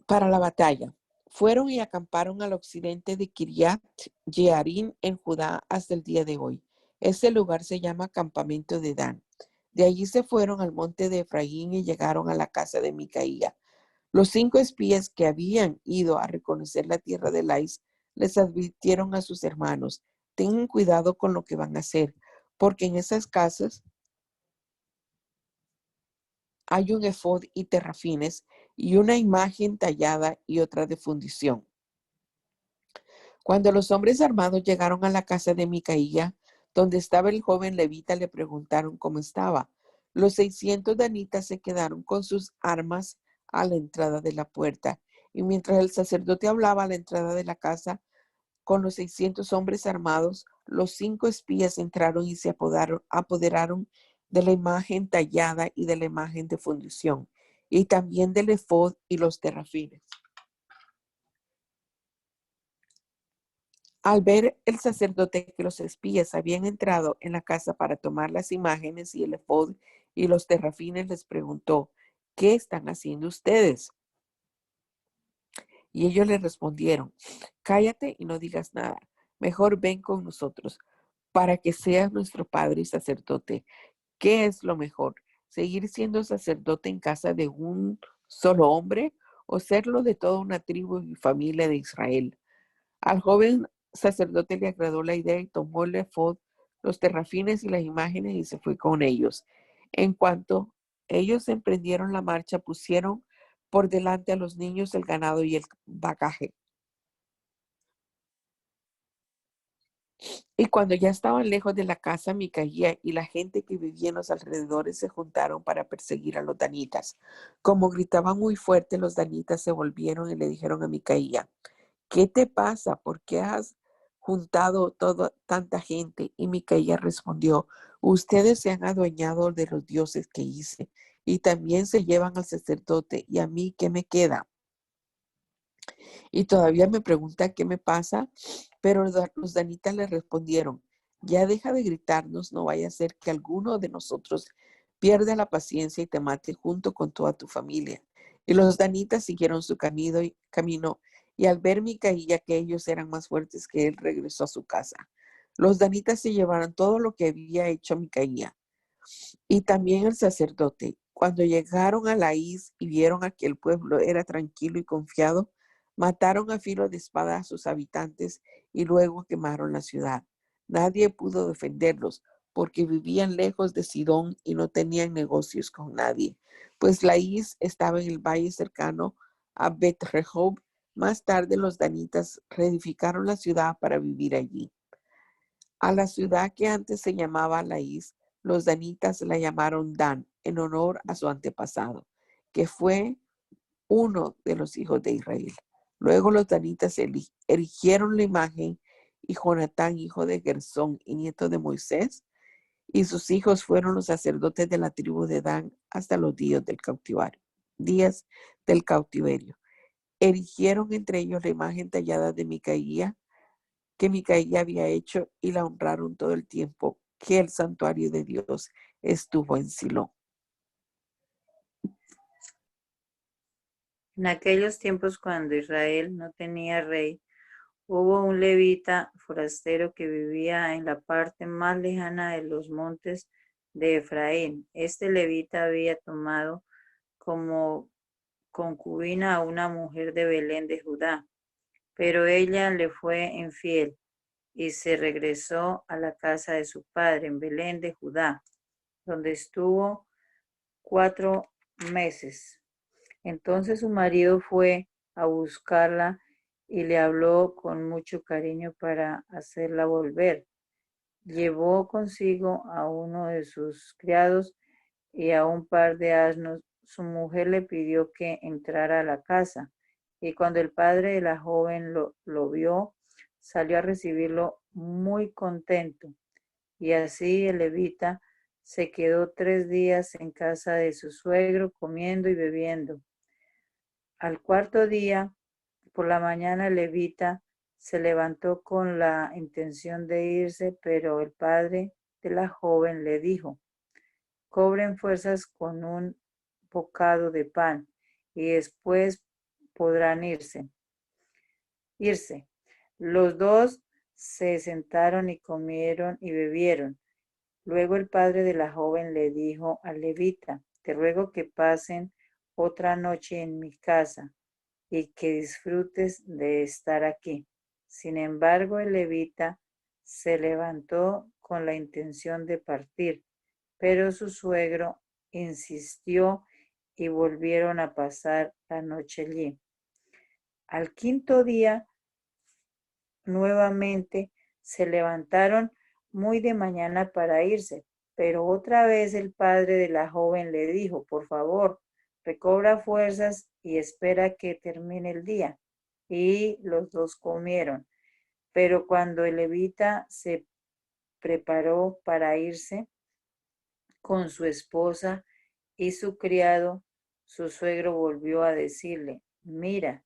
para la batalla. Fueron y acamparon al occidente de Kiriat Jearim en Judá hasta el día de hoy. Ese lugar se llama Campamento de Dan. De allí se fueron al monte de Efraín y llegaron a la casa de Micaía. Los 5 espías que habían ido a reconocer la tierra de Lais les advirtieron a sus hermanos: tengan cuidado con lo que van a hacer, porque en esas casas hay un efod y terrafines y una imagen tallada y otra de fundición. Cuando los hombres armados llegaron a la casa de Micaía, donde estaba el joven levita, le preguntaron cómo estaba. Los 600 danitas se quedaron con sus armas a la entrada de la puerta, y mientras el sacerdote hablaba a la entrada de la casa con los 600 hombres armados, los 5 espías entraron y se apoderaron de la imagen tallada y de la imagen de fundición, y también del efod y los terrafines. Al ver el sacerdote que los espías habían entrado en la casa para tomar las imágenes y el efod y los terrafines, les preguntó: ¿qué están haciendo ustedes? Y ellos le respondieron: cállate y no digas nada. Mejor ven con nosotros para que seas nuestro padre y sacerdote. ¿Qué es lo mejor? ¿Seguir siendo sacerdote en casa de un solo hombre o serlo de toda una tribu y familia de Israel? Al joven sacerdote le agradó la idea y tomó el efod, los terrafines y las imágenes y se fue con ellos. En cuanto ellos emprendieron la marcha, pusieron por delante a los niños, el ganado y el bagaje. Y cuando ya estaban lejos de la casa, Micaía y la gente que vivía en los alrededores se juntaron para perseguir a los danitas. Como gritaban muy fuerte, los danitas se volvieron y le dijeron a Micaía: ¿qué te pasa? ¿Por qué has juntado tanta gente? Y Micaía respondió: ustedes se han adueñado de los dioses que hice y también se llevan al sacerdote, y a mí, ¿qué me queda? Y todavía me pregunta qué me pasa, pero los danitas le respondieron: ya deja de gritarnos, no vaya a ser que alguno de nosotros pierda la paciencia y te mate junto con toda tu familia. Y los danitas siguieron su camino y al ver Micaía que ellos eran más fuertes que él, regresó a su casa. Los danitas se llevaron todo lo que había hecho Micaía y también el sacerdote. Cuando llegaron a Laís y vieron a que el pueblo era tranquilo y confiado, mataron a filo de espada a sus habitantes y luego quemaron la ciudad. Nadie pudo defenderlos porque vivían lejos de Sidón y no tenían negocios con nadie, pues Laís estaba en el valle cercano a Bet-Rehob. Más tarde los danitas reedificaron la ciudad para vivir allí. A la ciudad que antes se llamaba Laís, los danitas la llamaron Dan en honor a su antepasado, que fue uno de los hijos de Israel. Luego los danitas erigieron la imagen y Jonatán, hijo de Gersón y nieto de Moisés, y sus hijos fueron los sacerdotes de la tribu de Dan hasta los días del cautiverio. Erigieron entre ellos la imagen tallada de Micaía, que Micaía había hecho, y la honraron todo el tiempo que el santuario de Dios estuvo en Silo. En aquellos tiempos, cuando Israel no tenía rey, hubo un levita forastero que vivía en la parte más lejana de los montes de Efraín. Este levita había tomado como concubina a una mujer de Belén de Judá, pero ella le fue infiel y se regresó a la casa de su padre en Belén de Judá, donde estuvo 4 meses. Entonces su marido fue a buscarla y le habló con mucho cariño para hacerla volver. Llevó consigo a uno de sus criados y a un par de asnos. Su mujer le pidió que entrara a la casa, y cuando el padre de la joven lo vio, salió a recibirlo muy contento. Y así el levita se quedó 3 días en casa de su suegro, comiendo y bebiendo. Al 4.º día, por la mañana, el levita se levantó con la intención de irse, pero el padre de la joven le dijo: cobren fuerzas con un bocado de pan y después podrán irse. Los dos se sentaron y comieron y bebieron. Luego el padre de la joven le dijo al levita: te ruego que pasen otra noche en mi casa y que disfrutes de estar aquí. Sin embargo, el levita se levantó con la intención de partir, pero su suegro insistió y volvieron a pasar la noche allí. Al quinto día, nuevamente se levantaron muy de mañana para irse, pero otra vez el padre de la joven le dijo, por favor, recobra fuerzas y espera que termine el día. Y los dos comieron. Pero cuando el levita se preparó para irse con su esposa y su criado, su suegro volvió a decirle, mira,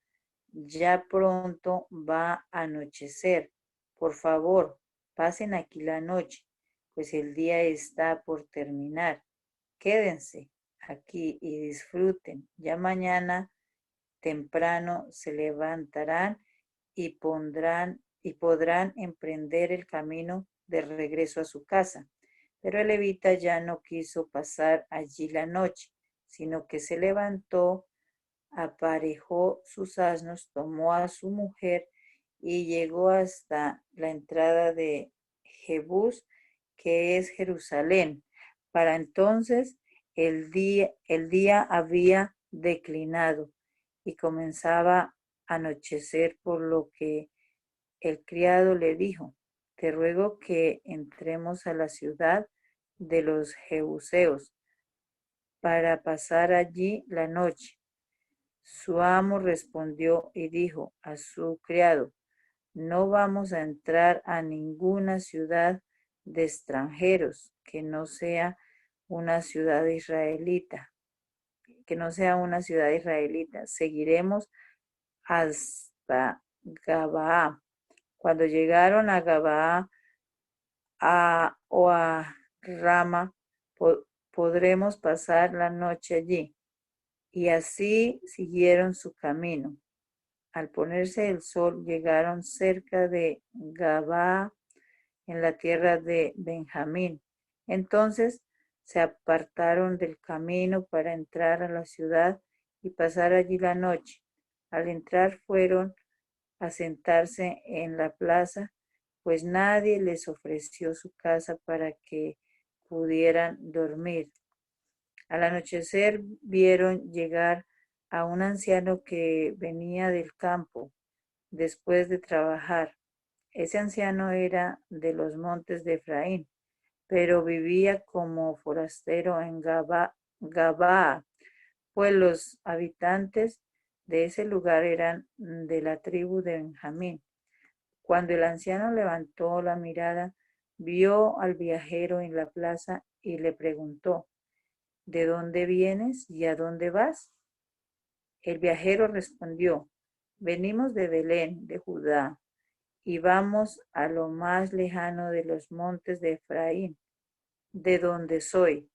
ya pronto va a anochecer. Por favor, pasen aquí la noche, pues el día está por terminar. Quédense aquí y disfruten. Ya mañana temprano se levantarán y podrán emprender el camino de regreso a su casa. Pero el levita ya no quiso pasar allí la noche, sino que se levantó, aparejó sus asnos, tomó a su mujer y llegó hasta la entrada de Jebús, que es Jerusalén. Para entonces el día había declinado y comenzaba a anochecer, por lo que el criado le dijo, te ruego que entremos a la ciudad de los Jebuseos para pasar allí la noche. Su amo respondió y dijo a su criado, no vamos a entrar a ninguna ciudad de extranjeros que no sea una ciudad israelita, Seguiremos hasta Gabaa. Cuando llegaron a Gabaa o a Rama, podremos pasar la noche allí. Y así siguieron su camino. Al ponerse el sol, llegaron cerca de Gabaa, en la tierra de Benjamín. Entonces se apartaron del camino para entrar a la ciudad y pasar allí la noche. Al entrar fueron a sentarse en la plaza, pues nadie les ofreció su casa para que pudieran dormir. Al anochecer vieron llegar a un anciano que venía del campo después de trabajar. Ese anciano era de los montes de Efraín, pero vivía como forastero en Gabaa, pues los habitantes de ese lugar eran de la tribu de Benjamín. Cuando el anciano levantó la mirada, vio al viajero en la plaza y le preguntó, ¿de dónde vienes y a dónde vas? El viajero respondió, venimos de Belén, de Judá, y vamos a lo más lejano de los montes de Efraín, de donde soy.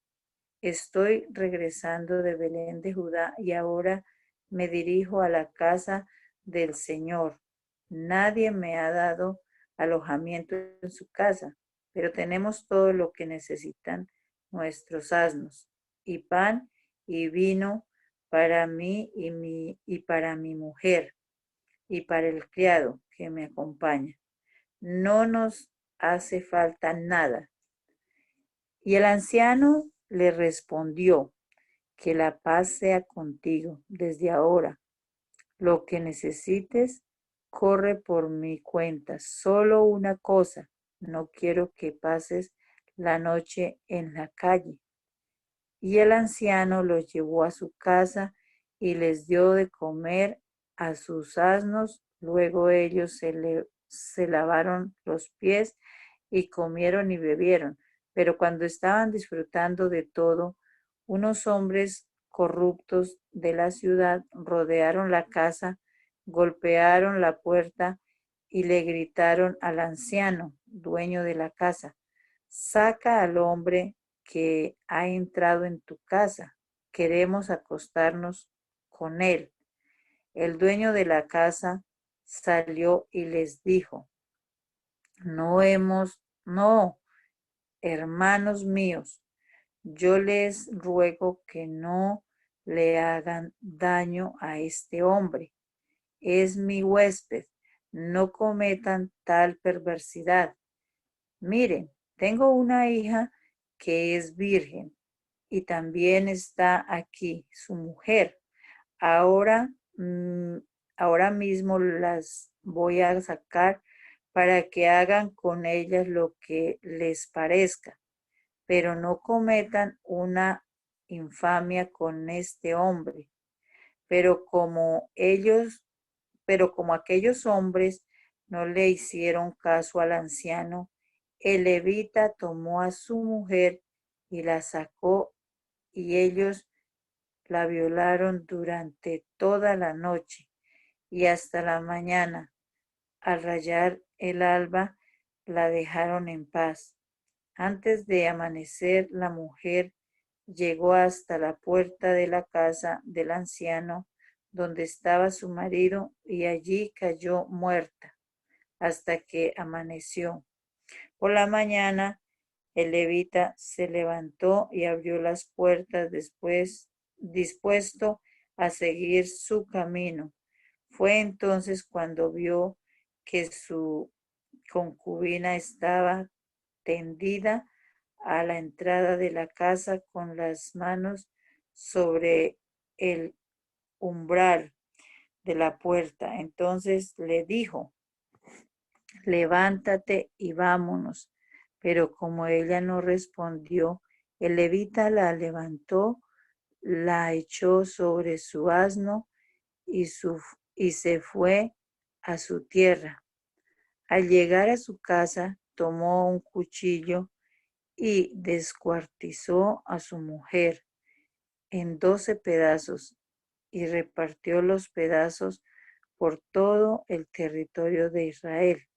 Estoy regresando de Belén de Judá y ahora me dirijo a la casa del Señor. Nadie me ha dado alojamiento en su casa, pero tenemos todo lo que necesitan nuestros asnos, y pan y vino para mí y para mi mujer, y para el criado que me acompaña. No nos hace falta nada. Y el anciano le respondió, que la paz sea contigo desde ahora. Lo que necesites corre por mi cuenta. Solo una cosa, no quiero que pases la noche en la calle. Y el anciano los llevó a su casa y les dio de comer a sus asnos. Luego ellos se lavaron los pies y comieron y bebieron. Pero cuando estaban disfrutando de todo, unos hombres corruptos de la ciudad rodearon la casa, golpearon la puerta y le gritaron al anciano, dueño de la casa, saca al hombre que ha entrado en tu casa. Queremos acostarnos con él. El dueño de la casa salió y les dijo, no, hermanos míos, yo les ruego que no le hagan daño a este hombre. Es mi huésped, no cometan tal perversidad. Miren, tengo una hija que es virgen. y también está aquí su mujer. Ahora, ahora mismo las voy a sacar para que hagan con ellas lo que les parezca, pero no cometan una infamia con este hombre. Pero como aquellos hombres no le hicieron caso al anciano, el levita tomó a su mujer y la sacó, y ellos la violaron durante toda la noche y hasta la mañana. Al rayar el alba, la dejaron en paz. Antes de amanecer, la mujer llegó hasta la puerta de la casa del anciano, donde estaba su marido, y allí cayó muerta hasta que amaneció. Por la mañana, el levita se levantó y abrió las puertas, después dispuesto a seguir su camino. Fue entonces cuando vio que su concubina estaba tendida a la entrada de la casa con las manos sobre el umbral de la puerta. Entonces le dijo: levántate y vámonos. Pero como ella no respondió, el levita la levantó, la echó sobre su asno y se fue a su tierra. Al llegar a su casa, tomó un cuchillo y descuartizó a su mujer en 12 pedazos y repartió los pedazos por todo el territorio de Israel.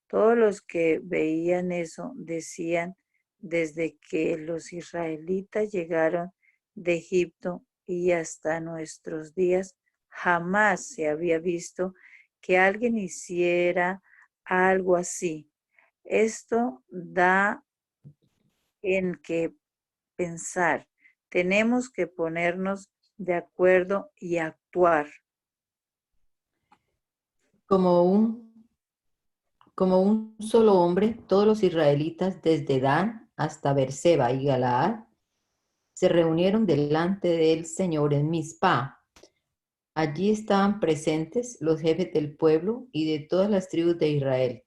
Todos los que veían eso decían: desde que los israelitas llegaron de Egipto y hasta nuestros días, jamás se había visto que alguien hiciera algo así. Esto da en qué pensar. Tenemos que ponernos de acuerdo y actuar. Como un solo hombre, todos los israelitas, desde Dan hasta Berseba y Galaad, se reunieron delante del Señor en Mizpah. Allí estaban presentes los jefes del pueblo y de todas las tribus de Israel.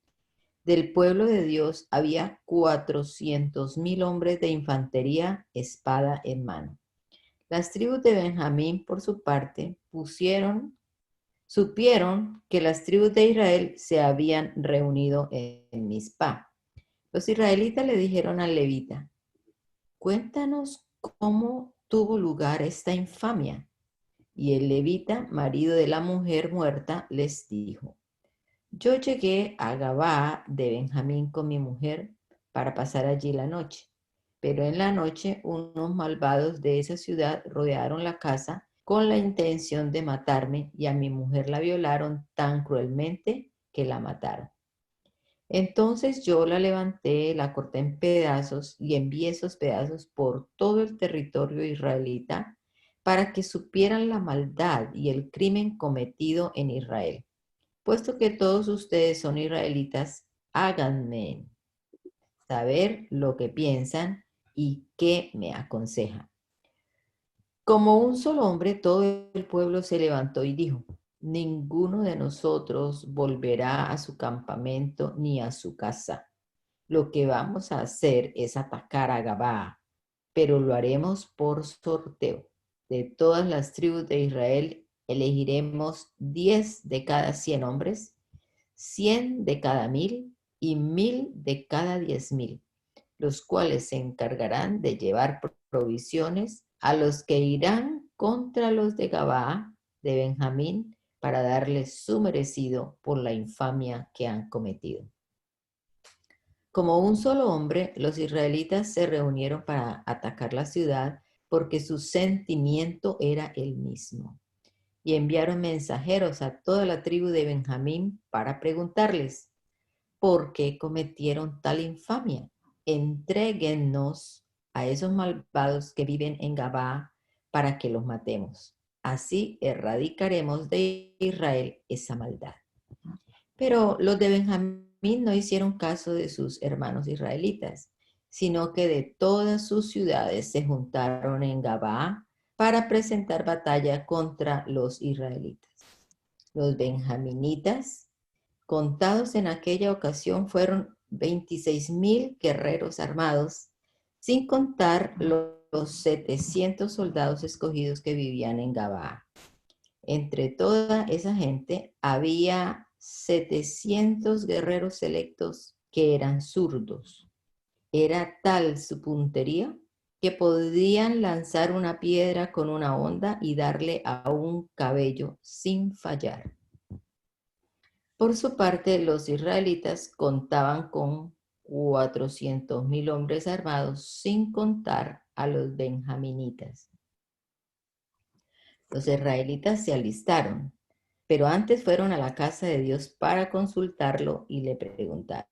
Del pueblo de Dios había 400,000 hombres de infantería, espada en mano. Las tribus de Benjamín, por su parte, supieron que las tribus de Israel se habían reunido en Mizpah. Los israelitas le dijeron al levita: cuéntanos cómo tuvo lugar esta infamia. Y el levita, marido de la mujer muerta, les dijo: yo llegué a Gabaa de Benjamín con mi mujer para pasar allí la noche. Pero en la noche unos malvados de esa ciudad rodearon la casa con la intención de matarme, y a mi mujer la violaron tan cruelmente que la mataron. Entonces yo la levanté, la corté en pedazos y envié esos pedazos por todo el territorio israelita para que supieran la maldad y el crimen cometido en Israel. Puesto que todos ustedes son israelitas, háganme saber lo que piensan y qué me aconsejan. Como un solo hombre, todo el pueblo se levantó y dijo: ninguno de nosotros volverá a su campamento ni a su casa. Lo que vamos a hacer es atacar a Gabaa, pero lo haremos por sorteo. De todas las tribus de Israel elegiremos 10 de cada 100 hombres, 100 de cada 1,000 y 1,000 de cada 10,000, los cuales se encargarán de llevar provisiones a los que irán contra los de Gabaa de Benjamín para darles su merecido por la infamia que han cometido. Como un solo hombre, los israelitas se reunieron para atacar la ciudad porque su sentimiento era el mismo. Y enviaron mensajeros a toda la tribu de Benjamín para preguntarles: ¿por qué cometieron tal infamia? Entréguennos a esos malvados que viven en Gabaa para que los matemos. Así erradicaremos de Israel esa maldad. Pero los de Benjamín no hicieron caso de sus hermanos israelitas, sino que de todas sus ciudades se juntaron en Gabaa para presentar batalla contra los israelitas. Los benjaminitas, contados en aquella ocasión, fueron 26,000 guerreros armados, sin contar los 700 soldados escogidos que vivían en Gabaa. Entre toda esa gente había 700 guerreros selectos que eran zurdos. Era tal su puntería que podían lanzar una piedra con una honda y darle a un cabello sin fallar. Por su parte, los israelitas contaban con 400,000 hombres armados, sin contar a los benjaminitas. Los israelitas se alistaron, pero antes fueron a la casa de Dios para consultarlo y le preguntaron: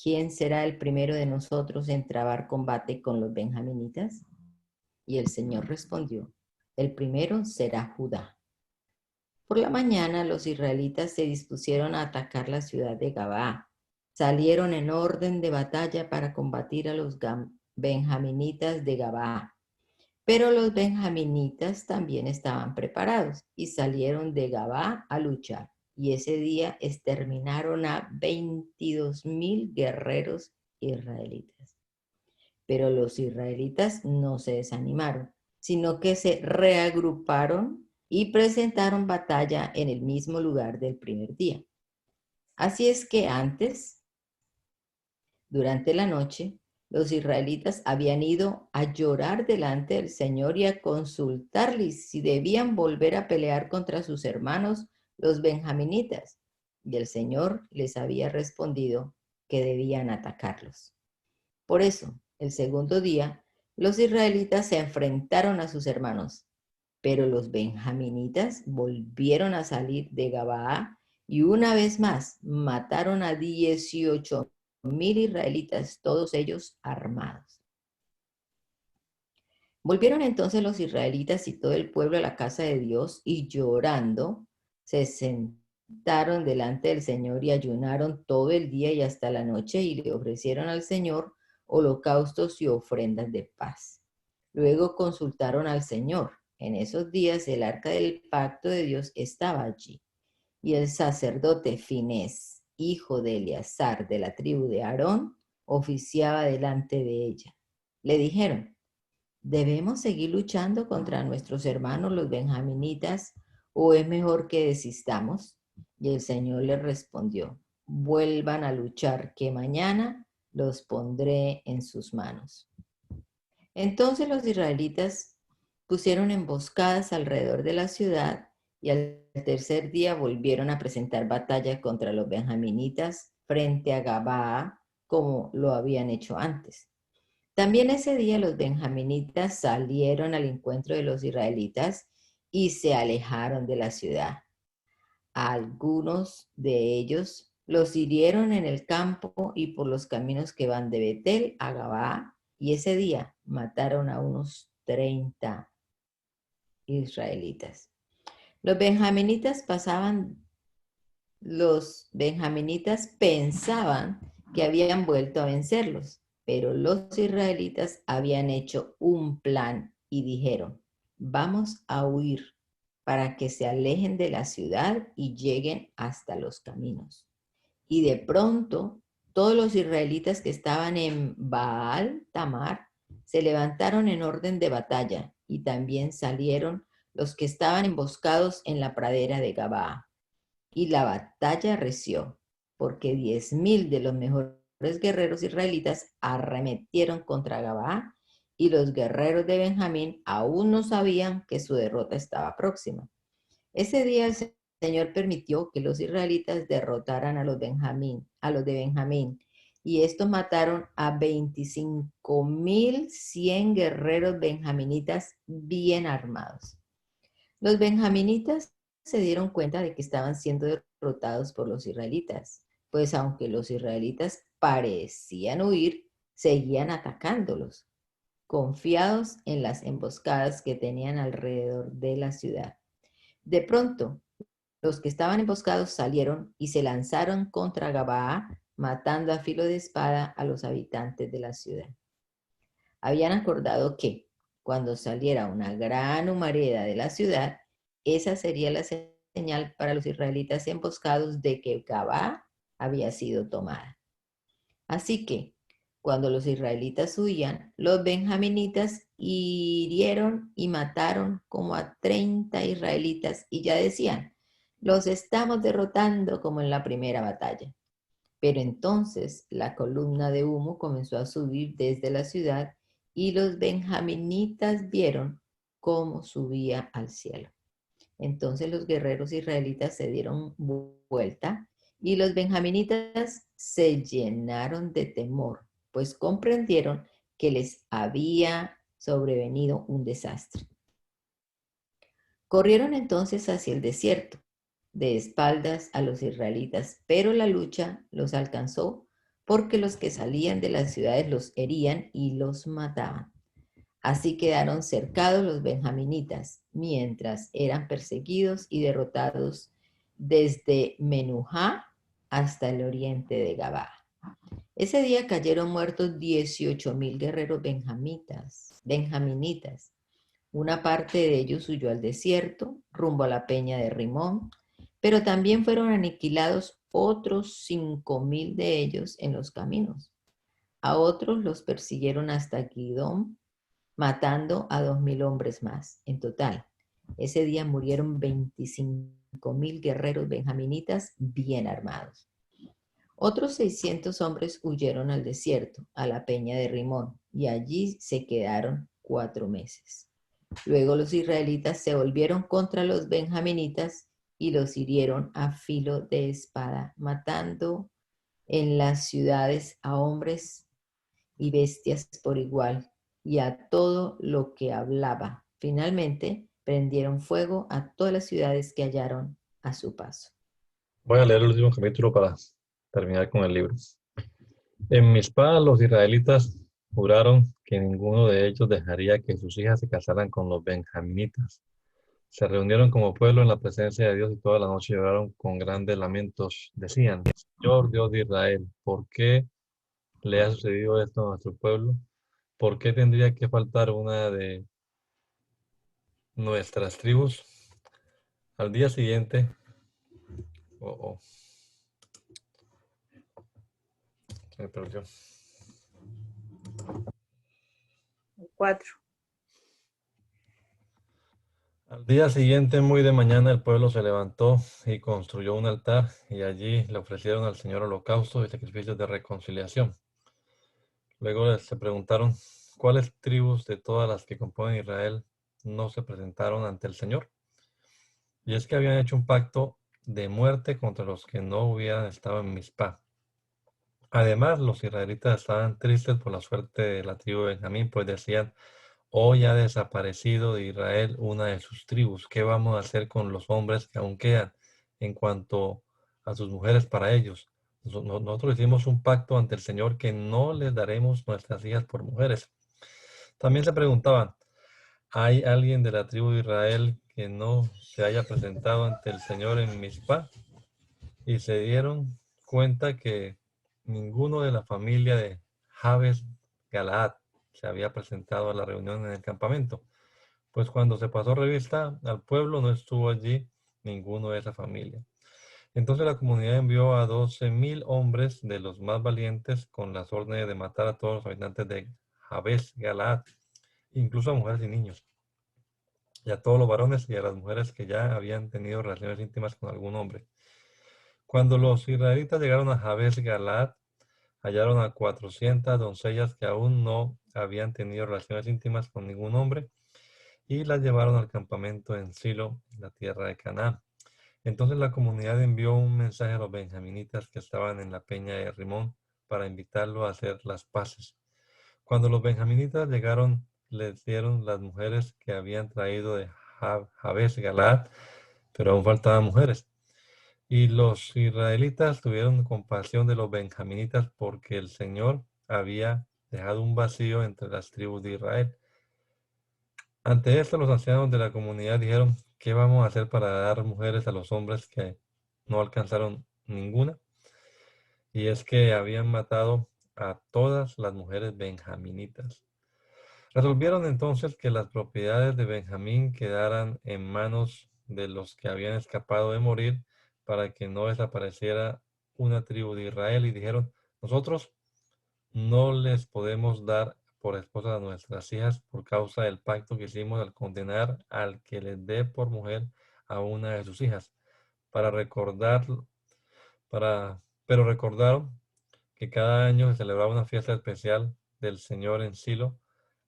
¿quién será el primero de nosotros en trabar combate con los benjaminitas? Y el Señor respondió: el primero será Judá. Por la mañana los israelitas se dispusieron a atacar la ciudad de Gabaa. Salieron en orden de batalla para combatir a los benjaminitas de Gabaa. Pero los benjaminitas también estaban preparados y salieron de Gabaa a luchar. Y ese día exterminaron a 22,000 guerreros israelitas. Pero los israelitas no se desanimaron, sino que se reagruparon y presentaron batalla en el mismo lugar del primer día. Así es que antes, durante la noche, los israelitas habían ido a llorar delante del Señor y a consultarle si debían volver a pelear contra sus hermanos, los benjaminitas. Y el Señor les había respondido que debían atacarlos. Por eso, el segundo día, los israelitas se enfrentaron a sus hermanos, pero los benjaminitas volvieron a salir de Gabaa y una vez más mataron a 18,000 israelitas, todos ellos armados. Volvieron entonces los israelitas y todo el pueblo a la casa de Dios y llorando se sentaron delante del Señor y ayunaron todo el día y hasta la noche y le ofrecieron al Señor holocaustos y ofrendas de paz. Luego consultaron al Señor. En esos días el arca del pacto de Dios estaba allí y el sacerdote Finés, hijo de Eleazar de la tribu de Aarón, oficiaba delante de ella. Le dijeron: ¿debemos seguir luchando contra nuestros hermanos los benjaminitas o es mejor que desistamos? Y el Señor les respondió: vuelvan a luchar, que mañana los pondré en sus manos. Entonces los israelitas pusieron emboscadas alrededor de la ciudad y al tercer día volvieron a presentar batalla contra los benjaminitas frente a Gabaa, como lo habían hecho antes. También ese día los benjaminitas salieron al encuentro de los israelitas y se alejaron de la ciudad. A algunos de ellos los hirieron en el campo y por los caminos que van de Betel a Gabaa, y ese día mataron a unos 30 israelitas. Los benjaminitas pensaban que habían vuelto a vencerlos, pero los israelitas habían hecho un plan y dijeron: vamos a huir para que se alejen de la ciudad y lleguen hasta los caminos. Y de pronto, todos los israelitas que estaban en Baal Tamar se levantaron en orden de batalla y también salieron los que estaban emboscados en la pradera de Gabaa. Y la batalla arreció, porque 10,000 de los mejores guerreros israelitas arremetieron contra Gabaa y los guerreros de Benjamín aún no sabían que su derrota estaba próxima. Ese día el Señor permitió que los israelitas derrotaran a los de Benjamín, y estos mataron a 25,100 guerreros benjaminitas bien armados. Los benjaminitas se dieron cuenta de que estaban siendo derrotados por los israelitas, pues aunque los israelitas parecían huir, seguían atacándolos, confiados en las emboscadas que tenían alrededor de la ciudad. De pronto, los que estaban emboscados salieron y se lanzaron contra Gabaa matando a filo de espada a los habitantes de la ciudad. Habían acordado que, cuando saliera una gran humareda de la ciudad, esa sería la señal para los israelitas emboscados de que Gabá había sido tomada. Así que, cuando los israelitas huían, los benjaminitas hirieron y mataron como a 30 israelitas y ya decían, los estamos derrotando como en la primera batalla. Pero entonces la columna de humo comenzó a subir desde la ciudad y los benjaminitas vieron cómo subía al cielo. Entonces los guerreros israelitas se dieron vuelta y los benjaminitas se llenaron de temor, pues comprendieron que les había sobrevenido un desastre. Corrieron entonces hacia el desierto, de espaldas a los israelitas, pero la lucha los alcanzó porque los que salían de las ciudades los herían y los mataban. Así quedaron cercados los benjaminitas, mientras eran perseguidos y derrotados desde Menujá hasta el oriente de Gabá. Ese día cayeron muertos 18,000 guerreros benjaminitas. Una parte de ellos huyó al desierto, rumbo a la peña de Rimón, pero también fueron aniquilados otros 5,000 de ellos en los caminos. A otros los persiguieron hasta Gidón, matando a 2,000 hombres más. En total, ese día murieron 25,000 guerreros benjaminitas bien armados. Otros 600 hombres huyeron al desierto, a la peña de Rimón, y allí se quedaron 4 meses. Luego los israelitas se volvieron contra los benjaminitas y los hirieron a filo de espada, matando en las ciudades a hombres y bestias por igual, y a todo lo que hablaba. Finalmente, prendieron fuego a todas las ciudades que hallaron a su paso. Voy a leer el último capítulo para terminar con el libro. En Mizpá los israelitas juraron que ninguno de ellos dejaría que sus hijas se casaran con los benjaminitas. Se reunieron como pueblo en la presencia de Dios y toda la noche lloraron con grandes lamentos. Decían, Señor Dios de Israel, ¿por qué le ha sucedido esto a nuestro pueblo? ¿Por qué tendría que faltar una de nuestras tribus? Al día siguiente, se me perdió. 4. Al día siguiente, muy de mañana, el pueblo se levantó y construyó un altar y allí le ofrecieron al Señor holocaustos y sacrificios de reconciliación. Luego se preguntaron, ¿cuáles tribus de todas las que componen Israel no se presentaron ante el Señor? Y es que habían hecho un pacto de muerte contra los que no hubieran estado en Mizpá. Además, los israelitas estaban tristes por la suerte de la tribu de Benjamín, pues decían, hoy ha desaparecido de Israel una de sus tribus. ¿Qué vamos a hacer con los hombres que aún quedan en cuanto a sus mujeres para ellos? Nosotros hicimos un pacto ante el Señor que no les daremos nuestras hijas por mujeres. También se preguntaban, ¿hay alguien de la tribu de Israel que no se haya presentado ante el Señor en Mizpá? Y se dieron cuenta que ninguno de la familia de Jabes Galaad se había presentado a la reunión en el campamento, pues cuando se pasó revista al pueblo no estuvo allí ninguno de esa familia. Entonces la comunidad envió a 12,000 hombres de los más valientes con las órdenes de matar a todos los habitantes de Jabes Galaad, incluso a mujeres y niños, y a todos los varones y a las mujeres que ya habían tenido relaciones íntimas con algún hombre. Cuando los israelitas llegaron a Jabes Galaad, hallaron a 400 doncellas que aún no habían tenido relaciones íntimas con ningún hombre y las llevaron al campamento en Silo, la tierra de Canaán. Entonces la comunidad envió un mensaje a los benjaminitas que estaban en la peña de Rimón para invitarlos a hacer las paces. Cuando los benjaminitas llegaron, les dieron las mujeres que habían traído de Jabes Galaad, pero aún faltaban mujeres. Y los israelitas tuvieron compasión de los benjaminitas porque el Señor había dejado un vacío entre las tribus de Israel. Ante esto, los ancianos de la comunidad dijeron, ¿qué vamos a hacer para dar mujeres a los hombres que no alcanzaron ninguna? y es que habían matado a todas las mujeres benjaminitas. Resolvieron entonces que las propiedades de Benjamín quedaran en manos de los que habían escapado de morir para que no desapareciera una tribu de Israel, y dijeron: nosotros no les podemos dar por esposa a nuestras hijas por causa del pacto que hicimos al condenar al que les dé por mujer a una de sus hijas. Pero recordaron que cada año se celebraba una fiesta especial del Señor en Silo,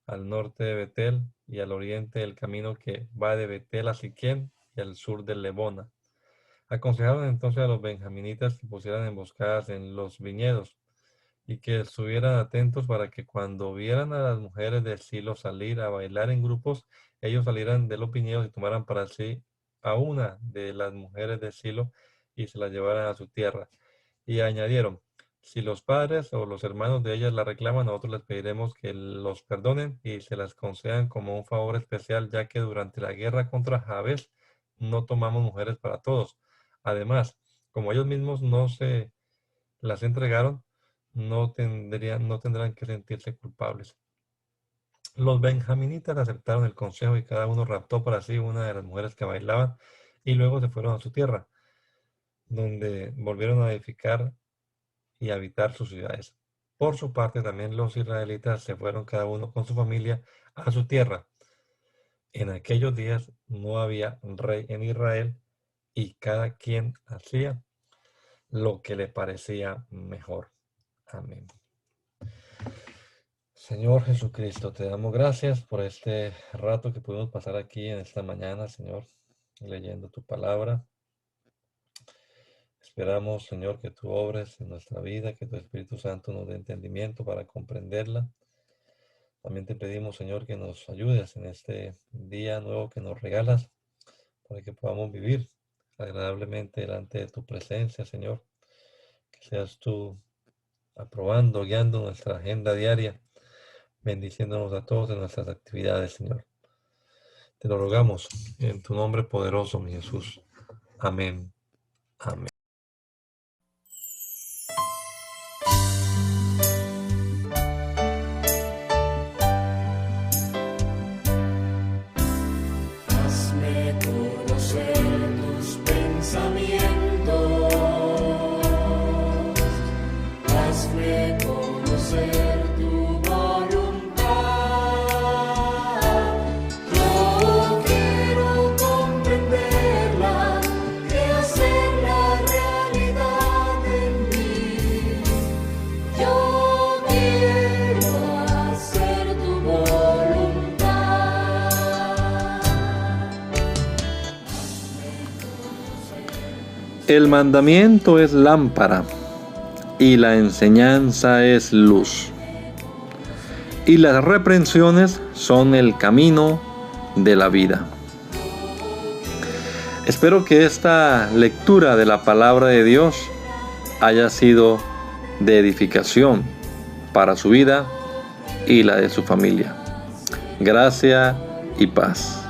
al norte de Betel y al oriente del camino que va de Betel a Siquem y al sur de Lebona. Aconsejaron entonces a los benjaminitas que pusieran emboscadas en los viñedos y que estuvieran atentos para que cuando vieran a las mujeres de Silo salir a bailar en grupos, ellos salieran de los viñedos y tomaran para sí a una de las mujeres de Silo y se la llevaran a su tierra. Y añadieron: si los padres o los hermanos de ellas la reclaman, nosotros les pediremos que los perdonen y se las concedan como un favor especial, ya que durante la guerra contra Jabes no tomamos mujeres para todos. Además, como ellos mismos no se las entregaron, no tendrán que sentirse culpables. Los benjaminitas aceptaron el consejo y cada uno raptó para sí una de las mujeres que bailaban y luego se fueron a su tierra, donde volvieron a edificar y habitar sus ciudades. Por su parte, también los israelitas se fueron cada uno con su familia a su tierra. En aquellos días no había rey en Israel y cada quien hacía lo que le parecía mejor. Amén. Señor Jesucristo, te damos gracias por este rato que pudimos pasar aquí en esta mañana, Señor, leyendo tu palabra. Esperamos, Señor, que tú obres en nuestra vida, que tu Espíritu Santo nos dé entendimiento para comprenderla. También te pedimos, Señor, que nos ayudes en este día nuevo que nos regalas, para que podamos vivir agradablemente delante de tu presencia, Señor. Que seas tú aprobando, guiando nuestra agenda diaria, bendiciéndonos a todos en nuestras actividades, Señor. Te lo rogamos en tu nombre poderoso, mi Jesús. Amén. Amén. Hazme conocer tus pensamientos, hazme conocer tu voluntad. Yo quiero comprenderla y hacerla realidad en mí. Yo quiero hacer tu voluntad. El mandamiento es lámpara y la enseñanza es luz. Y las reprensiones son el camino de la vida. Espero que esta lectura de la palabra de Dios haya sido de edificación para su vida y la de su familia. Gracia y paz.